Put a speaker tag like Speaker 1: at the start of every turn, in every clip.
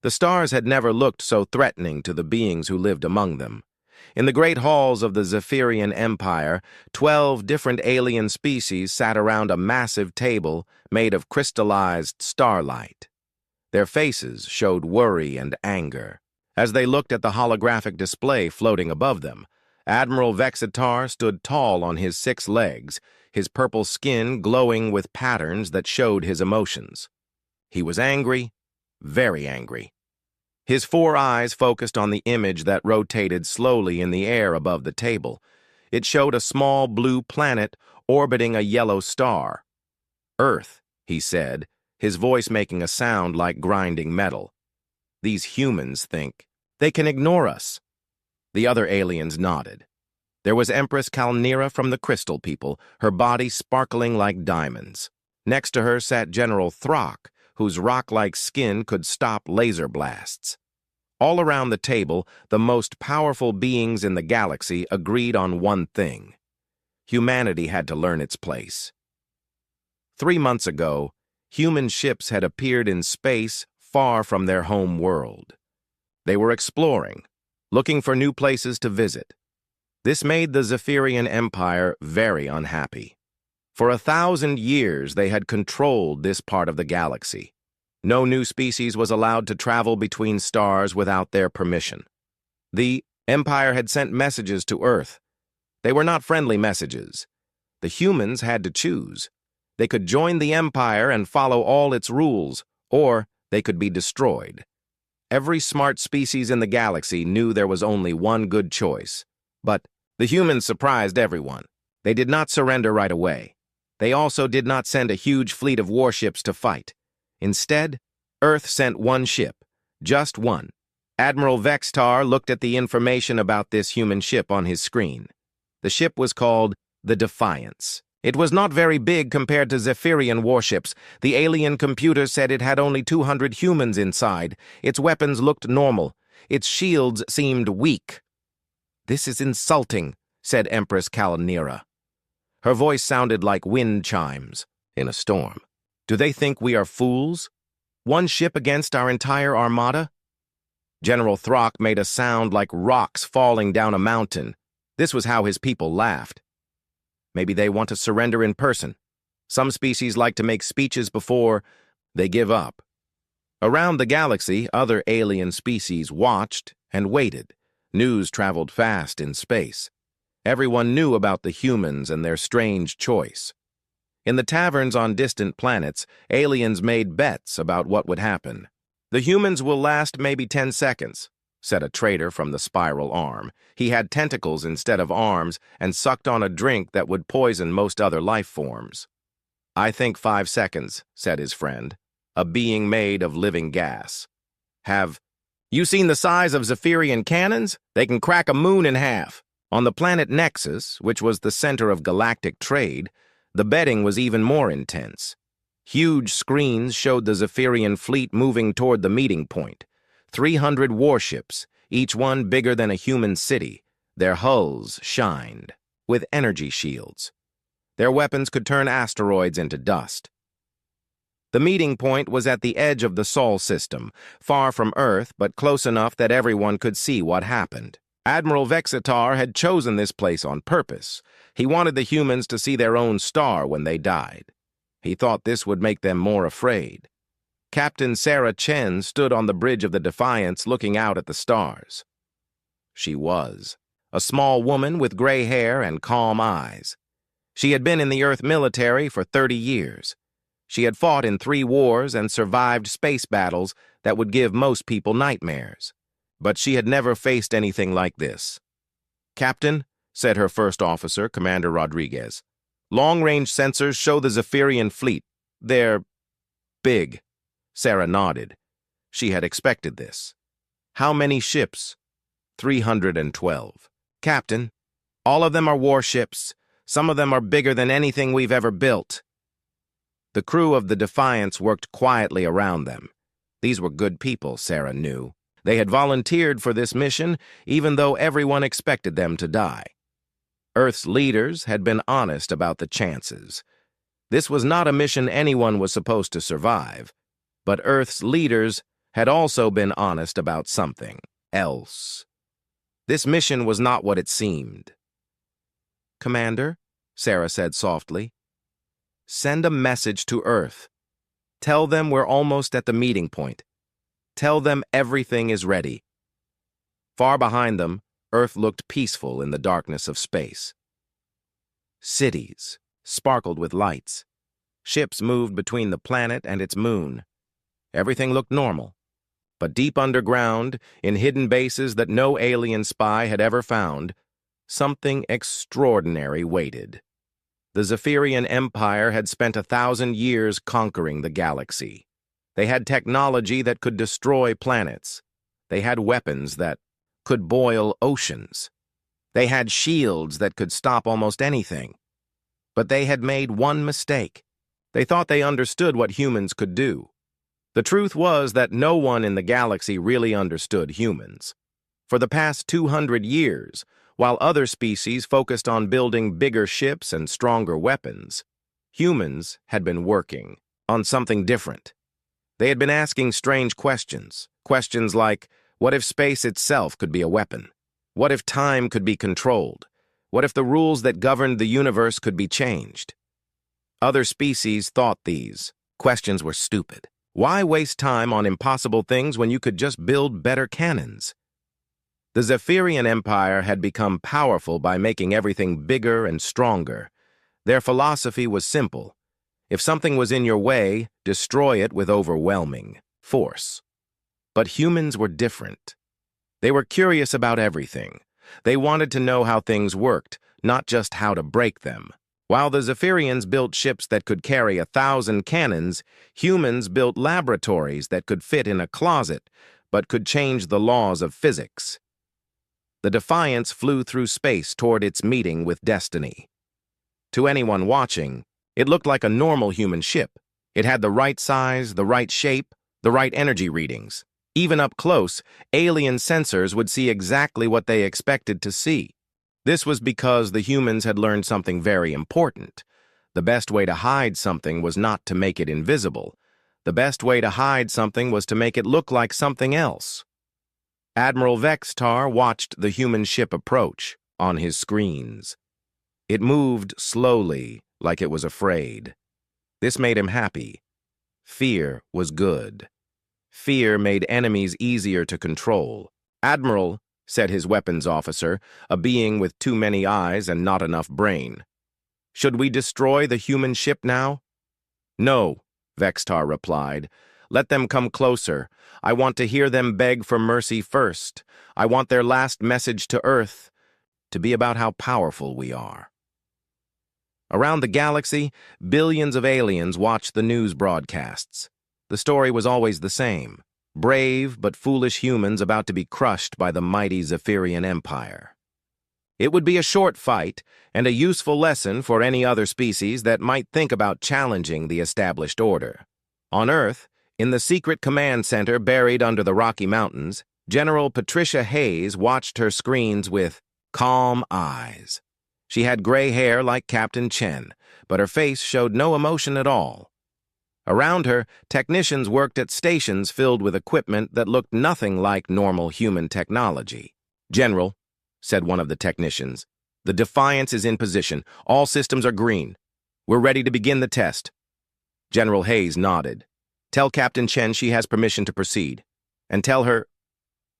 Speaker 1: The stars had never looked so threatening to the beings who lived among them. In the great halls of the Zephyrian Empire, 12 different alien species sat around a massive table made of crystallized starlight. Their faces showed worry and anger. As they looked at the holographic display floating above them, Admiral Vexitar stood tall on his 6 legs, his purple skin glowing with patterns that showed his emotions. He was angry, very angry. His 4 eyes focused on the image that rotated slowly in the air above the table. It showed a small blue planet orbiting a yellow star. "Earth," he said, his voice making a sound like grinding metal. "These humans think they can ignore us." The other aliens nodded. There was Empress Kalnira from the Crystal People, her body sparkling like diamonds. Next to her sat General Throck, whose rock-like skin could stop laser blasts. All around the table, the most powerful beings in the galaxy agreed on one thing. Humanity had to learn its place. 3 months ago, human ships had appeared in space far from their home world. They were exploring, looking for new places to visit. This made the Zephyrian Empire very unhappy. For 1,000 years, they had controlled this part of the galaxy. No new species was allowed to travel between stars without their permission. The Empire had sent messages to Earth. They were not friendly messages. The humans had to choose. They could join the Empire and follow all its rules, or they could be destroyed. Every smart species in the galaxy knew there was only one good choice. But the humans surprised everyone. They did not surrender right away. They also did not send a huge fleet of warships to fight. Instead, Earth sent one ship, just one. Admiral Vexitar looked at the information about this human ship on his screen. The ship was called the Defiance. It was not very big compared to Zephyrian warships. The alien computer said it had only 200 humans inside. Its weapons looked normal. Its shields seemed weak. "This is insulting," said Empress Kalnira. Her voice sounded like wind chimes in a storm. "Do they think we are fools? One ship against our entire armada?" General Throck made a sound like rocks falling down a mountain. This was how his people laughed. "Maybe they want to surrender in person. Some species like to make speeches before they give up." Around the galaxy, other alien species watched and waited. News traveled fast in space. Everyone knew about the humans and their strange choice. In the taverns on distant planets, aliens made bets about what would happen. "The humans will last maybe 10 seconds, said a trader from the spiral arm. He had tentacles instead of arms and sucked on a drink that would poison most other life forms. "I think 5 seconds, said his friend, a being made of living gas. "Have you seen the size of Zephyrian cannons? They can crack a moon in half." On the planet Nexus, which was the center of galactic trade, the betting was even more intense. Huge screens showed the Zephyrian fleet moving toward the meeting point. 300 warships, each one bigger than a human city. Their hulls shined with energy shields. Their weapons could turn asteroids into dust. The meeting point was at the edge of the Sol system, far from Earth but close enough that everyone could see what happened. Admiral Vexitar had chosen this place on purpose. He wanted the humans to see their own star when they died. He thought this would make them more afraid. Captain Sarah Chen stood on the bridge of the Defiance looking out at the stars. She was a small woman with gray hair and calm eyes. She had been in the Earth military for 30 years. She had fought in 3 wars and survived space battles that would give most people nightmares. But she had never faced anything like this. "Captain," said her first officer, Commander Rodriguez, "long-range sensors show the Zephyrian fleet. They're big." Sarah nodded. She had expected this. "How many ships?" 312. "Captain, all of them are warships. Some of them are bigger than anything we've ever built." The crew of the Defiance worked quietly around them. These were good people, Sarah knew. They had volunteered for this mission, even though everyone expected them to die. Earth's leaders had been honest about the chances. This was not a mission anyone was supposed to survive, but Earth's leaders had also been honest about something else. This mission was not what it seemed. "Commander," Sarah said softly, "send a message to Earth. Tell them we're almost at the meeting point. Tell them everything is ready." Far behind them, Earth looked peaceful in the darkness of space. Cities sparkled with lights. Ships moved between the planet and its moon. Everything looked normal. But deep underground, in hidden bases that no alien spy had ever found, something extraordinary waited. The Zephyrian Empire had spent 1,000 years conquering the galaxy. They had technology that could destroy planets. They had weapons that could boil oceans. They had shields that could stop almost anything. But they had made one mistake. They thought they understood what humans could do. The truth was that no one in the galaxy really understood humans. For the past 200 years, while other species focused on building bigger ships and stronger weapons, humans had been working on something different. They had been asking strange questions. Questions like, what if space itself could be a weapon? What if time could be controlled? What if the rules that governed the universe could be changed? Other species thought these questions were stupid. Why waste time on impossible things when you could just build better cannons? The Zephyrian Empire had become powerful by making everything bigger and stronger. Their philosophy was simple. If something was in your way, destroy it with overwhelming force. But humans were different. They were curious about everything. They wanted to know how things worked, not just how to break them. While the Zephyrians built ships that could carry 1,000 cannons, humans built laboratories that could fit in a closet, but could change the laws of physics. The Defiance flew through space toward its meeting with destiny. To anyone watching, it looked like a normal human ship. It had the right size, the right shape, the right energy readings. Even up close, alien sensors would see exactly what they expected to see. This was because the humans had learned something very important. The best way to hide something was not to make it invisible. The best way to hide something was to make it look like something else. Admiral Vextar watched the human ship approach on his screens. It moved slowly, like it was afraid. This made him happy. Fear was good. Fear made enemies easier to control. "Admiral," said his weapons officer, a being with too many eyes and not enough brain, "should we destroy the human ship now?" "No," Vextar replied. "Let them come closer. I want to hear them beg for mercy first. I want their last message to Earth to be about how powerful we are." Around the galaxy, billions of aliens watched the news broadcasts. The story was always the same. Brave but foolish humans about to be crushed by the mighty Zephyrian Empire. It would be a short fight and a useful lesson for any other species that might think about challenging the established order. On Earth, in the secret command center buried under the Rocky Mountains, General Patricia Hayes watched her screens with calm eyes. She had gray hair like Captain Chen, but her face showed no emotion at all. Around her, technicians worked at stations filled with equipment that looked nothing like normal human technology. "General," said one of the technicians, "the Defiance is in position. All systems are green. We're ready to begin the test." General Hayes nodded. "Tell Captain Chen she has permission to proceed. And tell her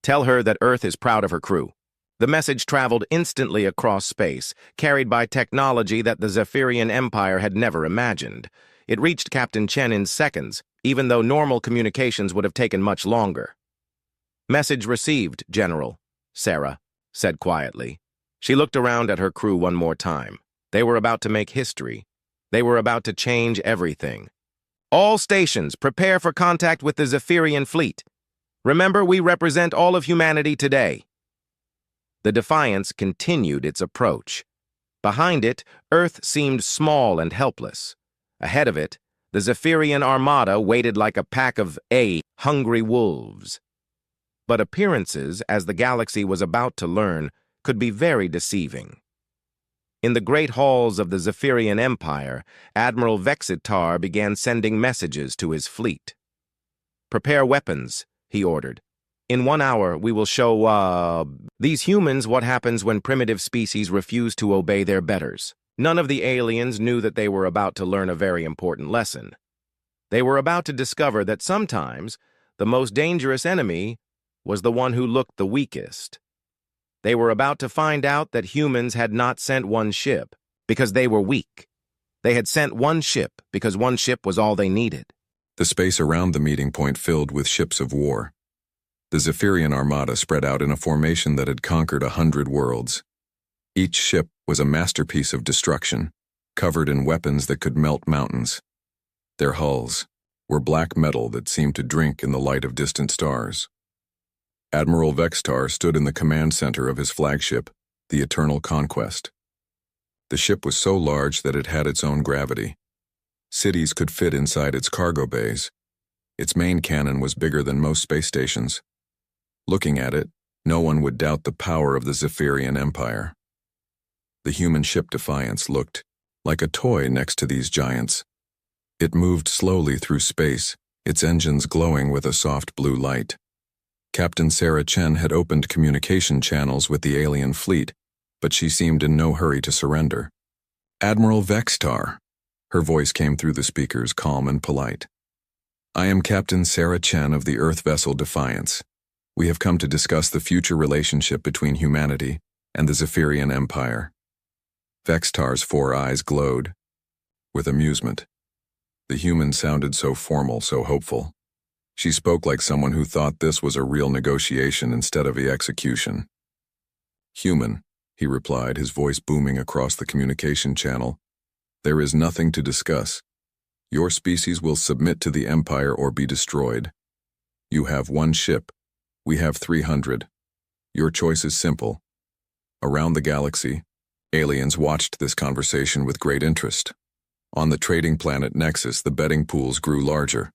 Speaker 1: that Earth is proud of her crew." The message traveled instantly across space, carried by technology that the Zephyrian Empire had never imagined. It reached Captain Chen in seconds, even though normal communications would have taken much longer. "Message received, General," Sarah said quietly. She looked around at her crew one more time. They were about to make history. They were about to change everything. "All stations, prepare for contact with the Zephyrian fleet. Remember, we represent all of humanity today." The Defiance continued its approach. Behind it, Earth seemed small and helpless. Ahead of it, the Zephyrian armada waited like a pack of hungry wolves. But appearances, as the galaxy was about to learn, could be very deceiving. In the great halls of the Zephyrian Empire, Admiral Vexitar began sending messages to his fleet. "Prepare weapons," he ordered. In 1 hour, we will show, these humans what happens when primitive species refuse to obey their betters. None of the aliens knew that they were about to learn a very important lesson. They were about to discover that sometimes the most dangerous enemy was the one who looked the weakest. They were about to find out that humans had not sent one ship because they were weak. They had sent one ship because one ship was all they needed.
Speaker 2: The space around the meeting point filled with ships of war. The Zephyrian armada spread out in a formation that had conquered 100 worlds. Each ship was a masterpiece of destruction, covered in weapons that could melt mountains. Their hulls were black metal that seemed to drink in the light of distant stars. Admiral Vextar stood in the command center of his flagship, the Eternal Conquest. The ship was so large that it had its own gravity. Cities could fit inside its cargo bays. Its main cannon was bigger than most space stations. Looking at it, no one would doubt the power of the Zephyrian Empire. The human ship Defiance looked like a toy next to these giants. It moved slowly through space, its engines glowing with a soft blue light. Captain Sarah Chen had opened communication channels with the alien fleet, but she seemed in no hurry to surrender. "Admiral Vextar," her voice came through the speakers, calm and polite. "I am Captain Sarah Chen of the Earth vessel Defiance. We have come to discuss the future relationship between humanity and the Zephyrian Empire." Vextar's 4 eyes glowed with amusement. The human sounded so formal, so hopeful. She spoke like someone who thought this was a real negotiation instead of the execution. "Human," he replied, his voice booming across the communication channel. "There is nothing to discuss. Your species will submit to the Empire or be destroyed. You have 1 ship. We have 300. Your choice is simple." Around the galaxy, aliens watched this conversation with great interest. On the trading planet Nexus, the betting pools grew larger.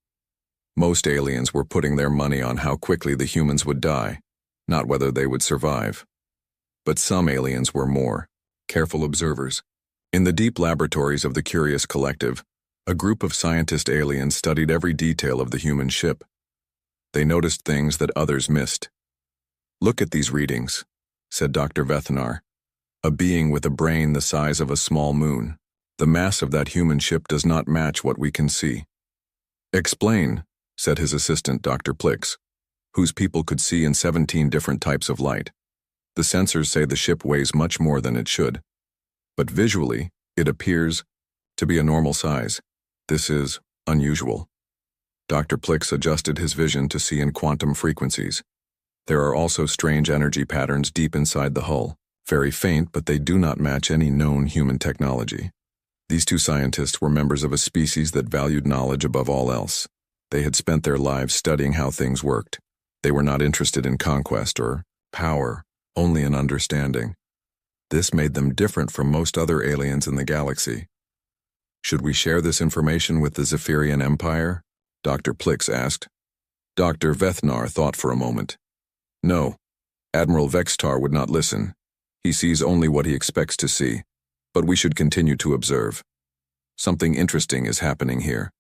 Speaker 2: Most aliens were putting their money on how quickly the humans would die, not whether they would survive. But some aliens were more careful observers. In the deep laboratories of the Curious Collective, a group of scientist aliens studied every detail of the human ship. They noticed things that others missed. "Look at these readings," said Dr. Vethnar. "A being with a brain the size of a small moon. The mass of that human ship does not match what we can see." "Explain," said his assistant, Dr. Plix, whose people could see in 17 different types of light. "The sensors say the ship weighs much more than it should. But visually, it appears to be a normal size. This is unusual." Dr. Plix adjusted his vision to see in quantum frequencies. There are also strange energy patterns deep inside the hull, very faint, but they do not match any known human technology. These 2 scientists were members of a species that valued knowledge above all else. They had spent their lives studying how things worked. They were not interested in conquest or power, only in understanding. This made them different from most other aliens in the galaxy. "Should we share this information with the Zephyrian Empire?" Dr. Plix asked. Dr. Vethnar thought for a moment. "No, Admiral Vextar would not listen. He sees only what he expects to see, but we should continue to observe. Something interesting is happening here."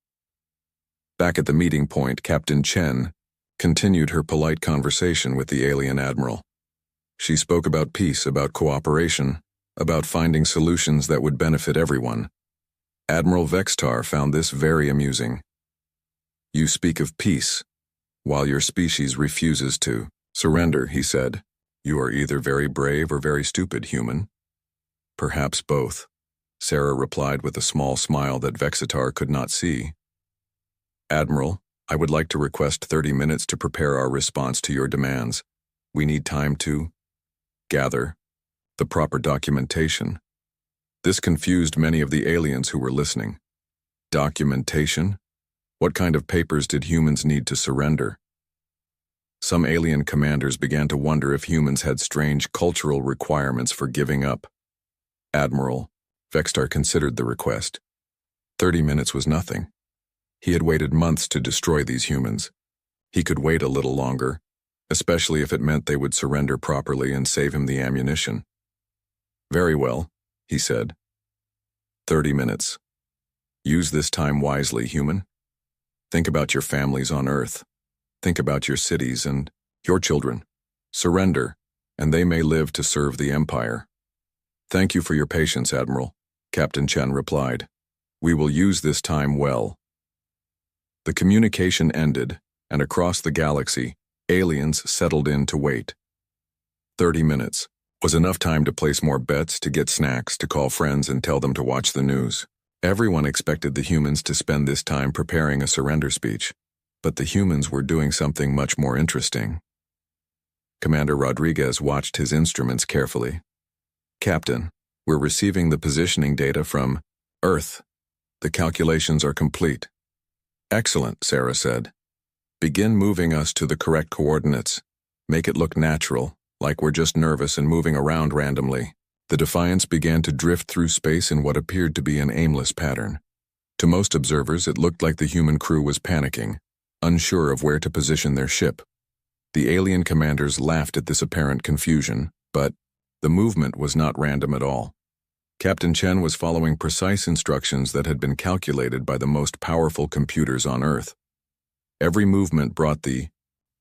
Speaker 2: Back at the meeting point, Captain Chen continued her polite conversation with the alien admiral. She spoke about peace, about cooperation, about finding solutions that would benefit everyone. Admiral Vextar found this very amusing. "You speak of peace, while your species refuses to surrender," he said. "You are either very brave or very stupid, human." "Perhaps both," Sarah replied with a small smile that Vextar could not see. "Admiral, I would like to request 30 minutes to prepare our response to your demands. We need time to gather the proper documentation." This confused many of the aliens who were listening. Documentation? What kind of papers did humans need to surrender? Some alien commanders began to wonder if humans had strange cultural requirements for giving up. "Admiral," Vextar considered the request. 30 minutes was nothing. He had waited months to destroy these humans. He could wait a little longer, especially if it meant they would surrender properly and save him the ammunition. "Very well," he said. 30 minutes. Use this time wisely, human. Think about your families on Earth. Think about your cities and your children. Surrender, and they may live to serve the Empire. Thank you for your patience, Admiral, Captain Chen replied. We will use this time well. The communication ended, and across the galaxy, aliens settled in to wait. 30 minutes was enough time to place more bets, to get snacks, to call friends and tell them to watch the news. Everyone expected the humans to spend this time preparing a surrender speech, but the humans were doing something much more interesting. Commander Rodriguez watched his instruments carefully. Captain, we're receiving the positioning data from Earth. The calculations are complete. Excellent, Sarah said. Begin moving us to the correct coordinates. Make it look natural, like we're just nervous and moving around randomly. The Defiance began to drift through space in what appeared to be an aimless pattern. To most observers, it looked like the human crew was panicking, unsure of where to position their ship. The alien commanders laughed at this apparent confusion, but the movement was not random at all. Captain Chen was following precise instructions that had been calculated by the most powerful computers on Earth. Every movement brought the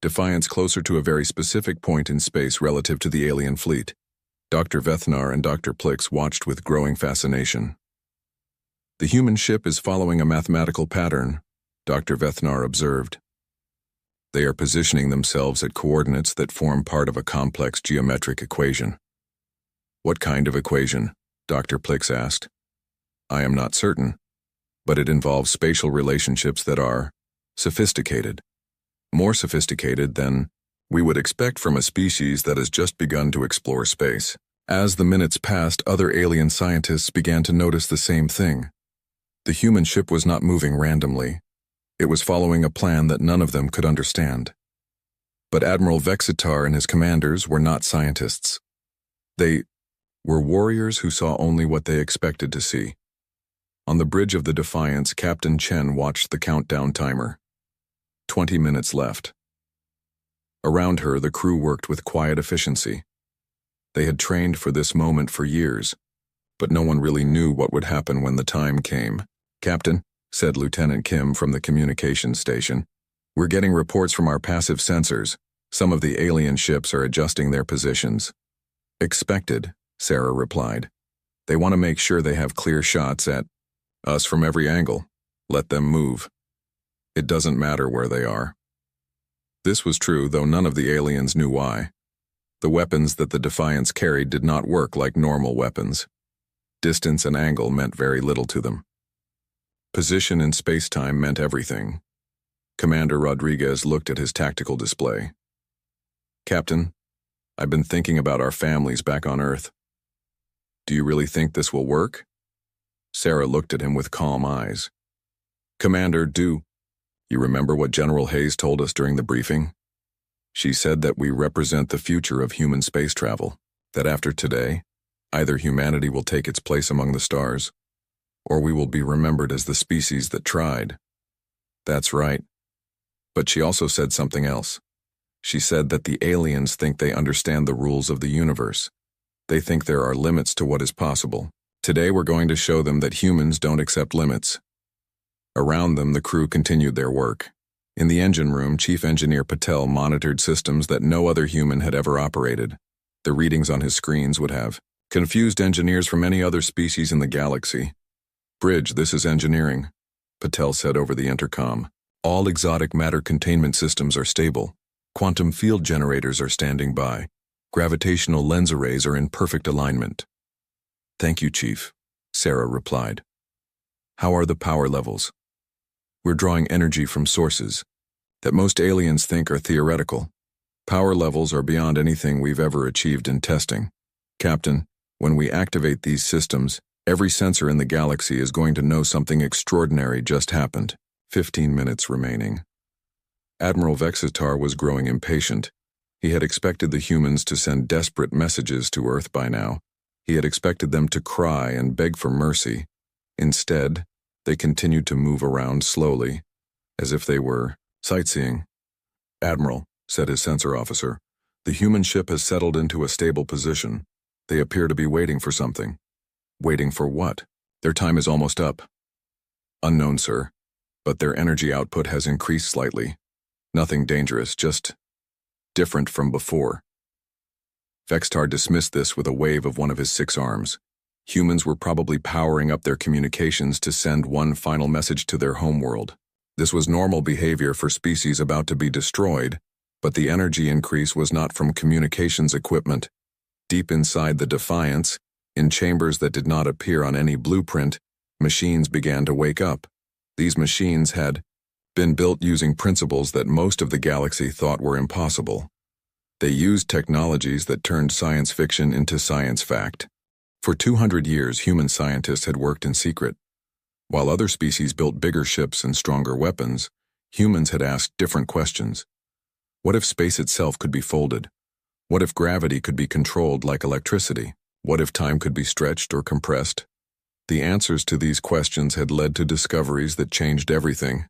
Speaker 2: Defiance closer to a very specific point in space relative to the alien fleet. Dr. Vethnar and Dr. Plix watched with growing fascination. The human ship is following a mathematical pattern, Dr. Vethnar observed. They are positioning themselves at coordinates that form part of a complex geometric equation. What kind of equation? Dr. Plix asked. I am not certain, but it involves spatial relationships that are sophisticated. More sophisticated than we would expect from a species that has just begun to explore space. As the minutes passed, other alien scientists began to notice the same thing. The human ship was not moving randomly. It was following a plan that none of them could understand. But Admiral Vexitar and his commanders were not scientists. They were warriors who saw only what they expected to see. On the bridge of the Defiance, Captain Chen watched the countdown timer. 20 minutes left. Around her, the crew worked with quiet efficiency. They had trained for this moment for years, but no one really knew what would happen when the time came. Captain, said Lieutenant Kim from the communications station, we're getting reports from our passive sensors. Some of the alien ships are adjusting their positions. Expected, Sarah replied. They want to make sure they have clear shots at us from every angle. Let them move. It doesn't matter where they are. This was true, though none of the aliens knew why. The weapons that the Defiance carried did not work like normal weapons. Distance and angle meant very little to them. Position in space-time meant everything. Commander Rodriguez looked at his tactical display. Captain, I've been thinking about our families back on Earth. Do you really think this will work? Sarah looked at him with calm eyes. Commander, do you remember what General Hayes told us during the briefing? She said that we represent the future of human space travel, that after today, either humanity will take its place among the stars, or we will be remembered as the species that tried. That's right. But she also said something else. She said that the aliens think they understand the rules of the universe. They think there are limits to what is possible. Today we're going to show them that humans don't accept limits. Around them, the crew continued their work. In the engine room, Chief Engineer Patel monitored systems that no other human had ever operated. The readings on his screens would have confused engineers from any other species in the galaxy. Bridge, this is engineering, Patel said over the intercom. All exotic matter containment systems are stable. Quantum field generators are standing by. Gravitational lens arrays are in perfect alignment. Thank you, Chief, Sarah replied. How are the power levels? We're drawing energy from sources that most aliens think are theoretical. Power levels are beyond anything we've ever achieved in testing. Captain, when we activate these systems, every sensor in the galaxy is going to know something extraordinary just happened. 15 minutes remaining. Admiral Vexitar was growing impatient. He had expected the humans to send desperate messages to Earth by now. He had expected them to cry and beg for mercy. Instead, they continued to move around slowly, as if they were sightseeing. Admiral, said his sensor officer, the human ship has settled into a stable position. They appear to be waiting for something. Waiting for what? Their time is almost up. Unknown, sir, but their energy output has increased slightly. Nothing dangerous, just different from before. Vextar dismissed this with a wave of one of his 6 arms. Humans were probably powering up their communications to send one final message to their homeworld. This was normal behavior for species about to be destroyed, but the energy increase was not from communications equipment. Deep inside the Defiance, in chambers that did not appear on any blueprint, machines began to wake up. These machines had been built using principles that most of the galaxy thought were impossible. They used technologies that turned science fiction into science fact. For 200 years, human scientists had worked in secret. While other species built bigger ships and stronger weapons, humans had asked different questions. What if space itself could be folded? What if gravity could be controlled like electricity? What if time could be stretched or compressed? The answers to these questions had led to discoveries that changed everything,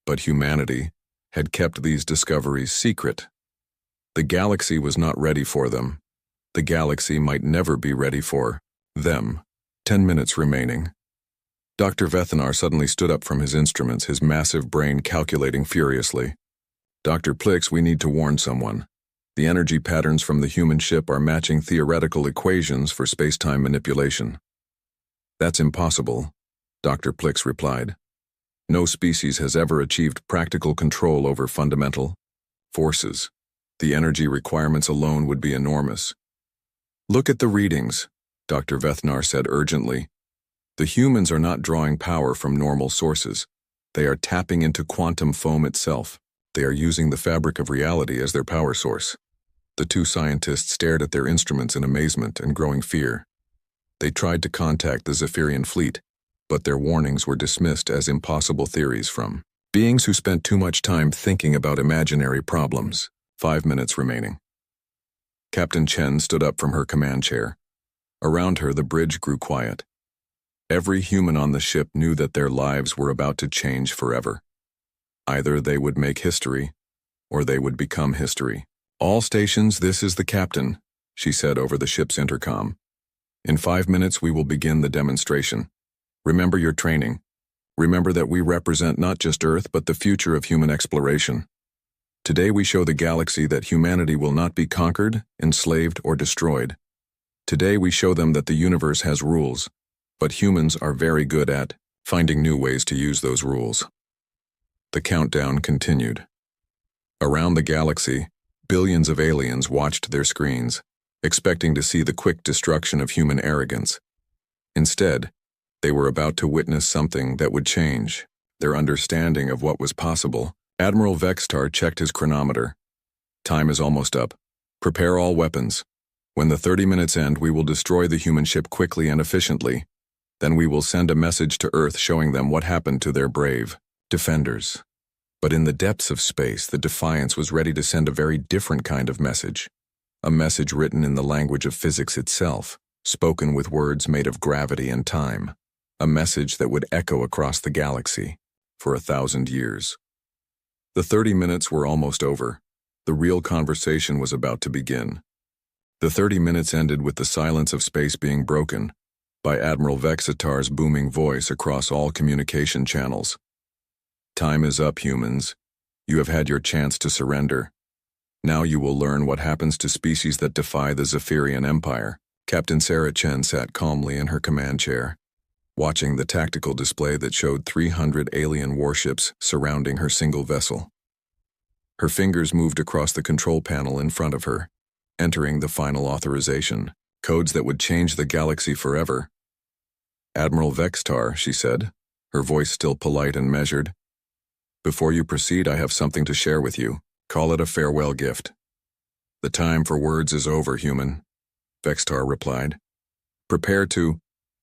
Speaker 2: but humanity had kept these discoveries secret. The galaxy was not ready for them. The galaxy might never be ready for them. 10 minutes remaining. Dr. Vethanar suddenly stood up from his instruments, his massive brain calculating furiously. Dr. Plix, we need to warn someone. The energy patterns from the human ship are matching theoretical equations for space-time manipulation. That's impossible, Dr. Plix replied. No species has ever achieved practical control over fundamental forces. The energy requirements alone would be enormous. Look at the readings, Dr. Vethanar said urgently. The humans are not drawing power from normal sources. They are tapping into quantum foam itself. They are using the fabric of reality as their power source. The 2 scientists stared at their instruments in amazement and growing fear. They tried to contact the Zephyrian fleet, but their warnings were dismissed as impossible theories from beings who spent too much time thinking about imaginary problems. 5 minutes remaining. Captain Chen stood up from her command chair. Around her, the bridge grew quiet. Every human on the ship knew that their lives were about to change forever. Either they would make history, or they would become history. All stations, this is the captain, she said over the ship's intercom. In 5 minutes, we will begin the demonstration. Remember your training. Remember that we represent not just Earth, but the future of human exploration. Today we show the galaxy that humanity will not be conquered, enslaved, or destroyed. Today we show them that the universe has rules, but humans are very good at finding new ways to use those rules. The countdown continued. Around the galaxy, billions of aliens watched their screens, expecting to see the quick destruction of human arrogance. Instead, they were about to witness something that would change their understanding of what was possible. Admiral Vextar checked his chronometer. Time is almost up. Prepare all weapons. When the 30 minutes end, we will destroy the human ship quickly and efficiently. Then we will send a message to Earth showing them what happened to their brave defenders. But in the depths of space, the Defiance was ready to send a very different kind of message. A message written in the language of physics itself, spoken with words made of gravity and time. A message that would echo across the galaxy for 1,000 years. The 30 minutes were almost over. The real conversation was about to begin. The 30 minutes ended with the silence of space being broken by Admiral Vexatar's booming voice across all communication channels. Time is up, humans. You have had your chance to surrender. Now you will learn what happens to species that defy the Zephyrian Empire. Captain Sarah Chen sat calmly in her command chair, watching the tactical display that showed 300 alien warships surrounding her single vessel. Her fingers moved across the control panel in front of her, entering the final authorization, codes that would change the galaxy forever. Admiral Vextar, she said, her voice still polite and measured. Before you proceed, I have something to share with you. Call it a farewell gift. The time for words is over, human, Vextar replied. Prepare to...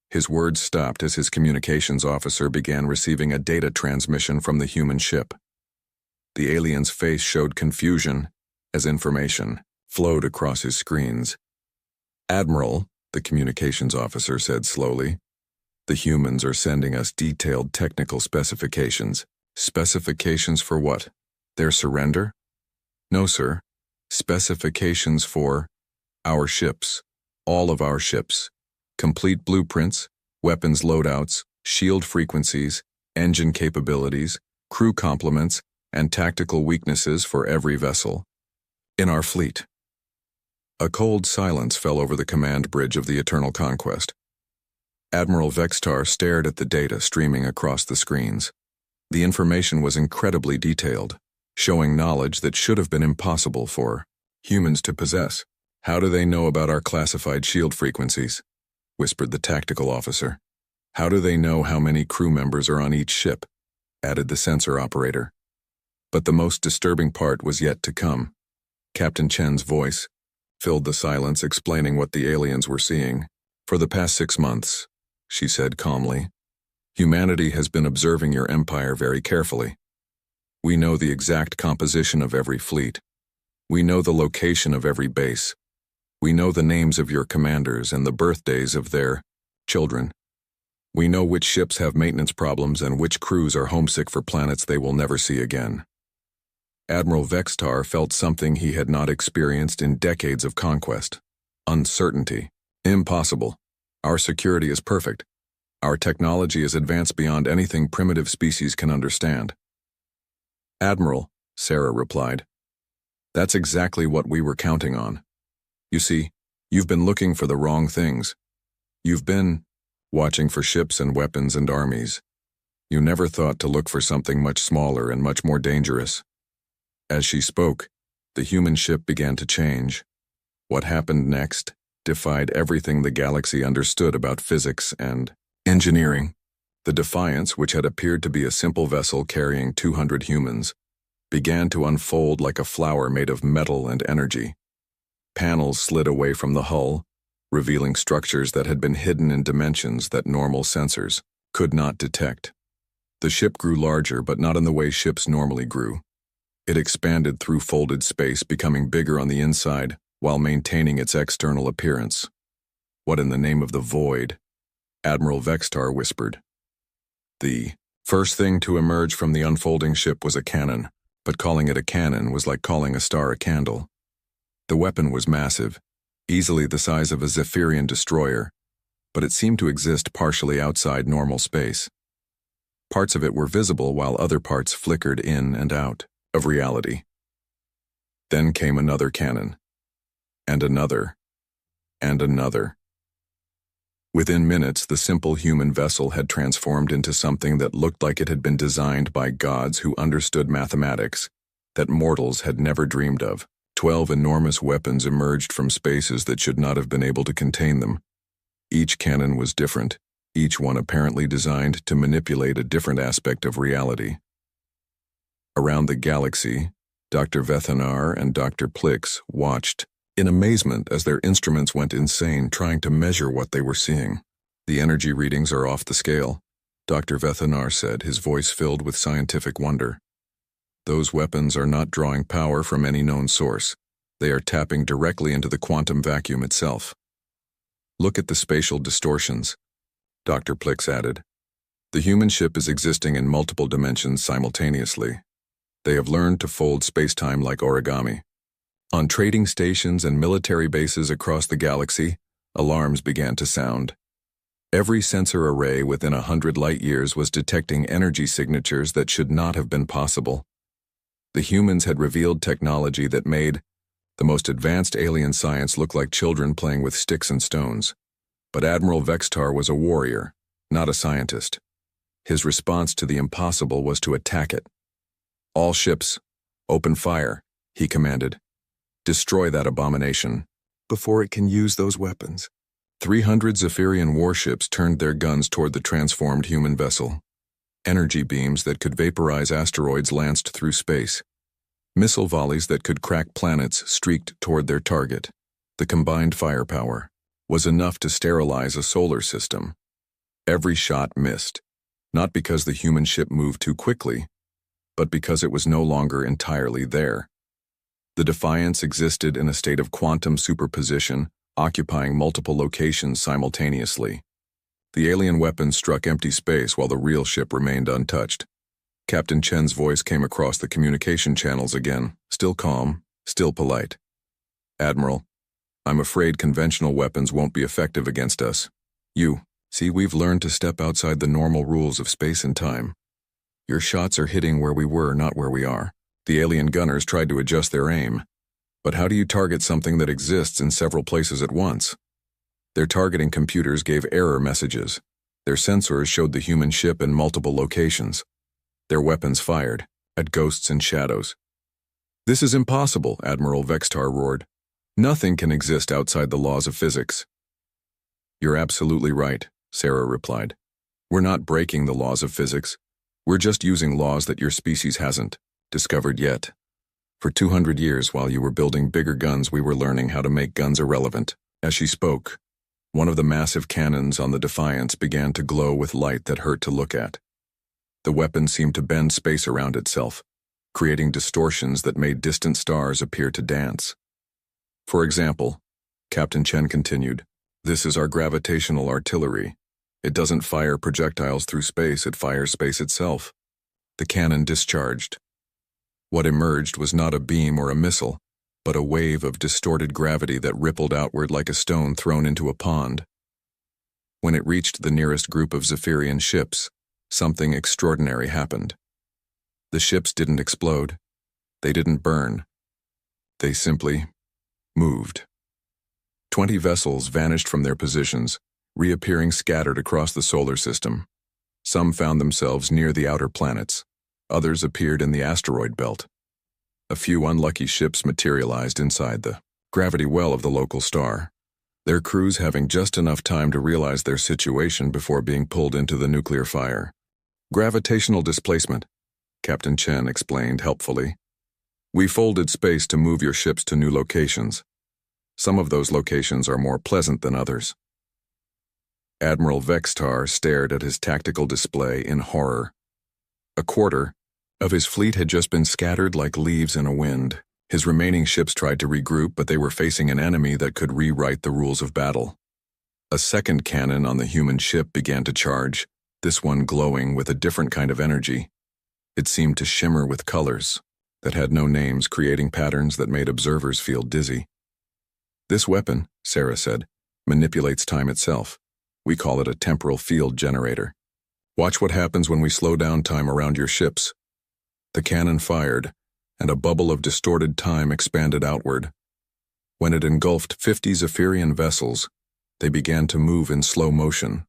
Speaker 2: His words stopped as his communications officer began receiving a data transmission from the human ship. The alien's face showed confusion as information flowed across his screens. Admiral, the communications officer said slowly, the humans are sending us detailed technical specifications. Specifications for what? Their surrender? No, sir. Specifications for our ships. All of our ships. Complete blueprints, weapons loadouts, shield frequencies, engine capabilities, crew complements, and tactical weaknesses for every vessel in our fleet. A cold silence fell over the command bridge of the Eternal Conquest. Admiral Vextar stared at the data streaming across the screens. The information was incredibly detailed, showing knowledge that should have been impossible for humans to possess. "How do they know about our classified shield frequencies?" whispered the tactical officer. "How do they know how many crew members are on each ship?" added the sensor operator. But the most disturbing part was yet to come. Captain Chen's voice filled the silence, explaining what the aliens were seeing. "For the past 6 months," she said calmly, "humanity has been observing your empire very carefully. We know the exact composition of every fleet. We know the location of every base. We know the names of your commanders and the birthdays of their children. We know which ships have maintenance problems and which crews are homesick for planets they will never see again." Admiral Vextar felt something he had not experienced in decades of conquest. Uncertainty. Impossible. Our security is perfect. Our technology is advanced beyond anything primitive species can understand. "Admiral," Sarah replied, "that's exactly what we were counting on. You see, you've been looking for the wrong things. You've been watching for ships and weapons and armies. You never thought to look for something much smaller and much more dangerous." As she spoke, the human ship began to change. What happened next defied everything the galaxy understood about physics and engineering. The Defiance, which had appeared to be a simple vessel carrying 200 humans, began to unfold like a flower made of metal and energy. Panels slid away from the hull, revealing structures that had been hidden in dimensions that normal sensors could not detect. The ship grew larger, but not in the way ships normally grew. It expanded through folded space, becoming bigger on the inside while maintaining its external appearance. "What in the name of the void?" Admiral Vextar whispered. The first thing to emerge from the unfolding ship was a cannon, but calling it a cannon was like calling a star a candle. The weapon was massive, easily the size of a Zephyrian destroyer, but it seemed to exist partially outside normal space. Parts of it were visible while other parts flickered in and out of reality. Then came another cannon, and another, and another. Within minutes, the simple human vessel had transformed into something that looked like it had been designed by gods who understood mathematics that mortals had never dreamed of. 12 enormous weapons emerged from spaces that should not have been able to contain them. Each cannon was different, each one apparently designed to manipulate a different aspect of reality. Around the galaxy, Dr. Vethanar and Dr. Plix watched in amazement as their instruments went insane trying to measure what they were seeing. "The energy readings are off the scale," Dr. Vethanar said, his voice filled with scientific wonder. "Those weapons are not drawing power from any known source. They are tapping directly into the quantum vacuum itself. Look at the spatial distortions," Dr. Plix added. "The human ship is existing in multiple dimensions simultaneously. They have learned to fold space-time like origami. On trading stations and military bases across the galaxy, alarms began to sound. Every sensor array within 100 light-years was detecting energy signatures that should not have been possible. The humans had revealed technology that made the most advanced alien science look like children playing with sticks and stones. But Admiral Vextar was a warrior, not a scientist. His response to the impossible was to attack it. "All ships, open fire," he commanded. "Destroy that abomination before it can use those weapons." 300 Zephyrian warships turned their guns toward the transformed human vessel. Energy beams that could vaporize asteroids lanced through space. Missile volleys that could crack planets streaked toward their target. The combined firepower was enough to sterilize a solar system. Every shot missed, not because the human ship moved too quickly, but because it was no longer entirely there. The Defiance existed in a state of quantum superposition, occupying multiple locations simultaneously. The alien weapons struck empty space while the real ship remained untouched. Captain Chen's voice came across the communication channels again, still calm, still polite. "Admiral, I'm afraid conventional weapons won't be effective against us. We've learned to step outside the normal rules of space and time. Your shots are hitting where we were, not where we are. The alien gunners tried to adjust their aim. But how do you target something that exists in several places at once? Their targeting computers gave error messages. Their sensors showed the human ship in multiple locations. Their weapons fired at ghosts and shadows. This is impossible, Admiral Vextar roared. Nothing can exist outside the laws of physics. You're absolutely right, Sarah replied. We're not breaking the laws of physics. We're just using laws that your species hasn't discovered yet. For 200 years, while you were building bigger guns, we were learning how to make guns irrelevant. As she spoke, one of the massive cannons on the Defiance began to glow with light that hurt to look at. The weapon seemed to bend space around itself, creating distortions that made distant stars appear to dance. For example, Captain Chen continued, this is our gravitational artillery. It doesn't fire projectiles through space, it fires space itself. The cannon discharged. What emerged was not a beam or a missile, but a wave of distorted gravity that rippled outward like a stone thrown into a pond. When it reached the nearest group of Zephyrian ships, something extraordinary happened. The ships didn't explode. They didn't burn. They simply moved. 20 vessels vanished from their positions, reappearing scattered across the solar system. Some found themselves near the outer planets. Others appeared in the asteroid belt. A few unlucky ships materialized inside the gravity well of the local star, their crews having just enough time to realize their situation before being pulled into the nuclear fire. Gravitational displacement, Captain Chen explained helpfully. We folded space to move your ships to new locations. Some of those locations are more pleasant than others. Admiral Vextar stared at his tactical display in horror. A quarter of his fleet had just been scattered like leaves in a wind. His remaining ships tried to regroup, but they were facing an enemy that could rewrite the rules of battle. A second cannon on the human ship began to charge, this one glowing with a different kind of energy. It seemed to shimmer with colors that had no names, creating patterns that made observers feel dizzy. This weapon, Sarah said, manipulates time itself. We call it a temporal field generator. Watch what happens when we slow down time around your ships. The cannon fired, and a bubble of distorted time expanded outward. When it engulfed 50 Zephyrian vessels, they began to move in slow motion.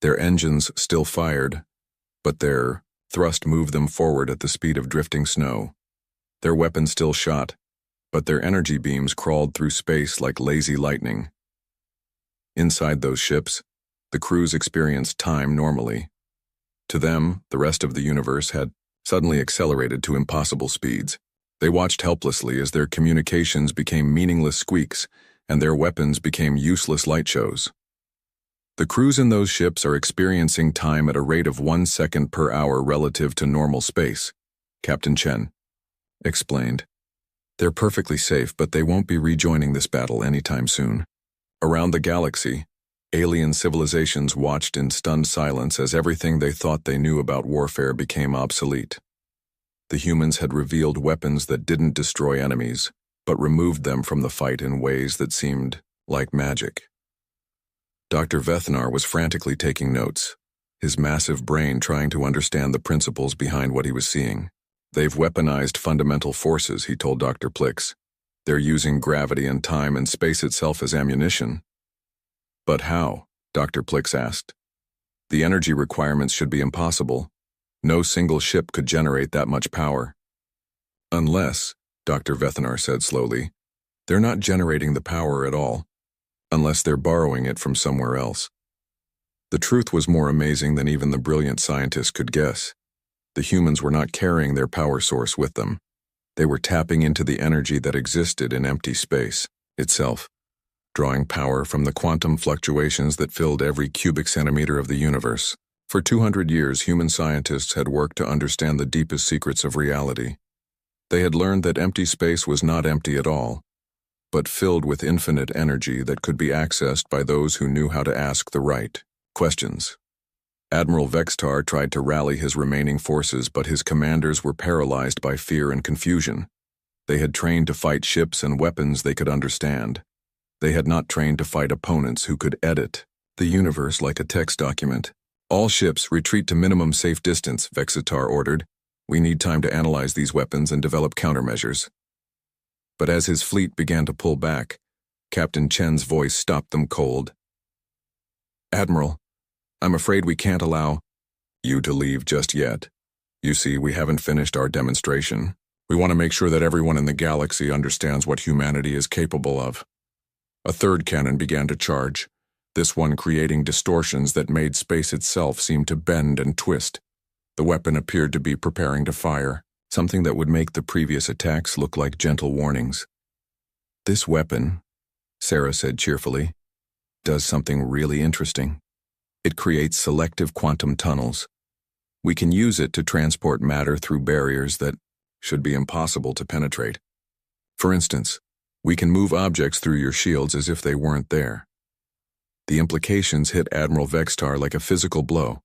Speaker 2: Their engines still fired, but their thrust moved them forward at the speed of drifting snow. Their weapons still shot, but their energy beams crawled through space like lazy lightning. Inside those ships, the crews experienced time normally. To them, the rest of the universe had suddenly accelerated to impossible speeds. They watched helplessly as their communications became meaningless squeaks and their weapons became useless light shows. The crews in those ships are experiencing time at a rate of 1 second per hour relative to normal space, Captain Chen explained. They're perfectly safe, but they won't be rejoining this battle anytime soon. Around the galaxy, alien civilizations watched in stunned silence as everything they thought they knew about warfare became obsolete. The humans had revealed weapons that didn't destroy enemies, but removed them from the fight in ways that seemed like magic. Dr. Vethnar was frantically taking notes, his massive brain trying to understand the principles behind what he was seeing. They've weaponized fundamental forces, he told Dr. Plix. They're using gravity and time and space itself as ammunition. But how? Dr. Plix asked. The energy requirements should be impossible. No single ship could generate that much power. Unless, Dr. Vethnar said slowly, they're not generating the power at all, unless they're borrowing it from somewhere else. The truth was more amazing than even the brilliant scientists could guess. The humans were not carrying their power source with them. They were tapping into the energy that existed in empty space itself, drawing power from the quantum fluctuations that filled every cubic centimeter of the universe. For 200 years, human scientists had worked to understand the deepest secrets of reality. They had learned that empty space was not empty at all, but filled with infinite energy that could be accessed by those who knew how to ask the right questions. Admiral Vextar tried to rally his remaining forces, but his commanders were paralyzed by fear and confusion. They had trained to fight ships and weapons they could understand. They had not trained to fight opponents who could edit the universe like a text document. All ships retreat to minimum safe distance, Vexitar ordered. We need time to analyze these weapons and develop countermeasures. But as his fleet began to pull back, Captain Chen's voice stopped them cold. Admiral, I'm afraid we can't allow you to leave just yet. You see, we haven't finished our demonstration. We want to make sure that everyone in the galaxy understands what humanity is capable of. A third cannon began to charge, this one creating distortions that made space itself seem to bend and twist. The weapon appeared to be preparing to fire, something that would make the previous attacks look like gentle warnings. This weapon, Sarah said cheerfully, does something really interesting. It creates selective quantum tunnels. We can use it to transport matter through barriers that should be impossible to penetrate. For instance, we can move objects through your shields as if they weren't there. The implications hit Admiral Vexitar like a physical blow.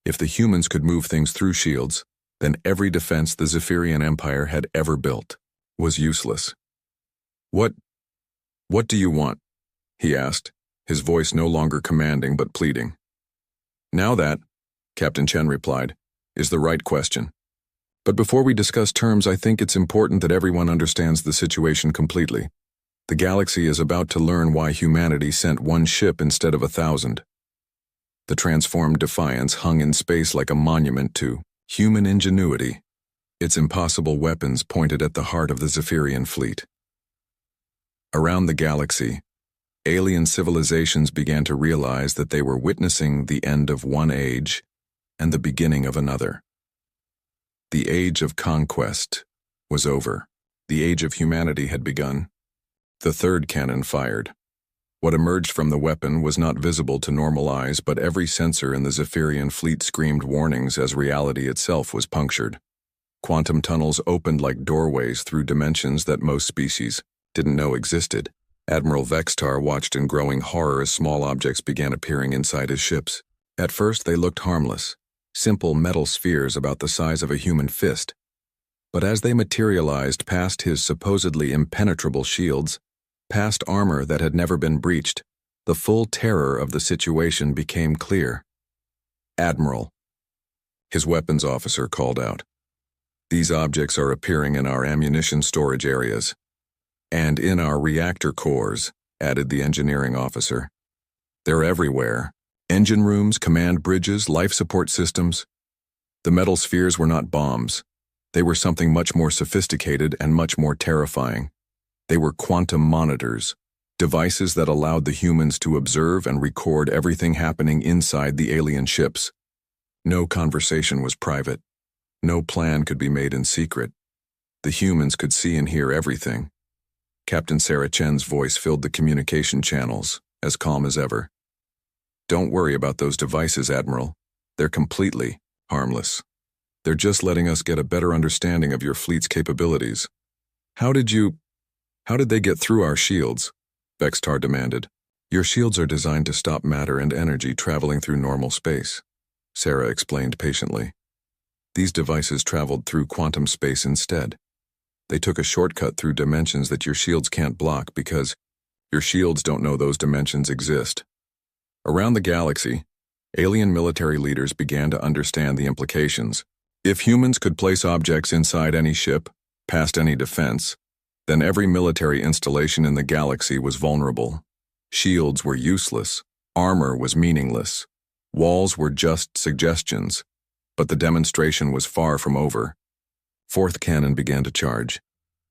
Speaker 2: If the humans could move things through shields, then every defense the Zephyrian Empire had ever built was useless. What do you want? He asked, his voice no longer commanding but pleading. Now that, Captain Chen replied, is the right question. But before we discuss terms, I think it's important that everyone understands the situation completely. The galaxy is about to learn why humanity sent one ship instead of 1,000. The transformed Defiance hung in space like a monument to human ingenuity, its impossible weapons pointed at the heart of the Zephyrian fleet. Around the galaxy, alien civilizations began to realize that they were witnessing the end of one age and the beginning of another. The age of conquest was over. The age of humanity had begun. The third cannon fired. What emerged from the weapon was not visible to normal eyes, but every sensor in the Zephyrian fleet screamed warnings as reality itself was punctured. Quantum tunnels opened like doorways through dimensions that most species didn't know existed. Admiral Vexitar watched in growing horror as small objects began appearing inside his ships. At first, they looked harmless, simple metal spheres about the size of a human fist. But as they materialized past his supposedly impenetrable shields, past armor that had never been breached, the full terror of the situation became clear. Admiral, his weapons officer called out. These objects are appearing in our ammunition storage areas. And in our reactor cores, added the engineering officer. They're everywhere. Engine rooms, command bridges, life support systems. The metal spheres were not bombs. They were something much more sophisticated and much more terrifying. They were quantum monitors, devices that allowed the humans to observe and record everything happening inside the alien ships. No conversation was private. No plan could be made in secret. The humans could see and hear everything. Captain Sarah Chen's voice filled the communication channels, as calm as ever. Don't worry about those devices, Admiral. They're completely harmless. They're just letting us get a better understanding of your fleet's capabilities. How did they get through our shields? Vexitar demanded. Your shields are designed to stop matter and energy traveling through normal space, Sarah explained patiently. These devices traveled through quantum space instead. They took a shortcut through dimensions that your shields can't block because your shields don't know those dimensions exist. Around the galaxy, alien military leaders began to understand the implications. If humans could place objects inside any ship, past any defense, then every military installation in the galaxy was vulnerable. Shields were useless. Armor was meaningless. Walls were just suggestions. But the demonstration was far from over. Fourth cannon began to charge,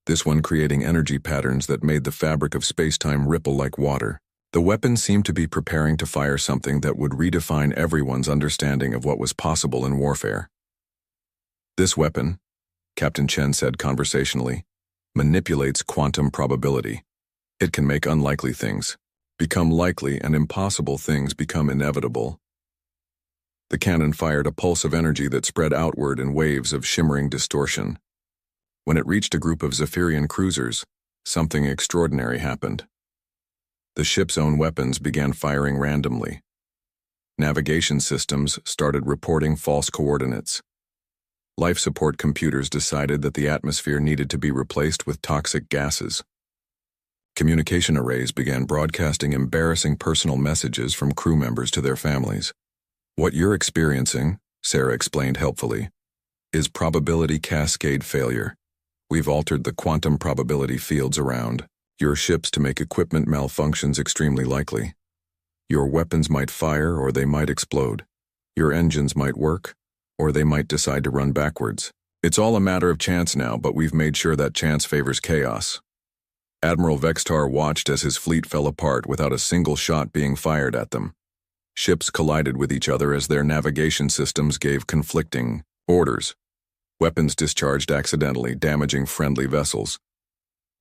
Speaker 2: this one creating energy patterns that made the fabric of space-time ripple like water. The weapon seemed to be preparing to fire something that would redefine everyone's understanding of what was possible in warfare. This weapon, Captain Chen said conversationally, manipulates quantum probability. It can make unlikely things become likely and impossible things become inevitable. The cannon fired a pulse of energy that spread outward in waves of shimmering distortion. When it reached a group of Zephyrian cruisers, something extraordinary happened. The ship's own weapons began firing randomly. Navigation systems started reporting false coordinates. Life support computers decided that the atmosphere needed to be replaced with toxic gases. Communication arrays began broadcasting embarrassing personal messages from crew members to their families. What you're experiencing, Sarah explained helpfully, is probability cascade failure. We've altered the quantum probability fields around your ships to make equipment malfunctions extremely likely. Your weapons might fire or they might explode. Your engines might work or they might decide to run backwards. It's all a matter of chance now, but we've made sure that chance favors chaos. Admiral Vextar watched as his fleet fell apart without a single shot being fired at them. Ships collided with each other as their navigation systems gave conflicting orders. Weapons discharged accidentally, damaging friendly vessels.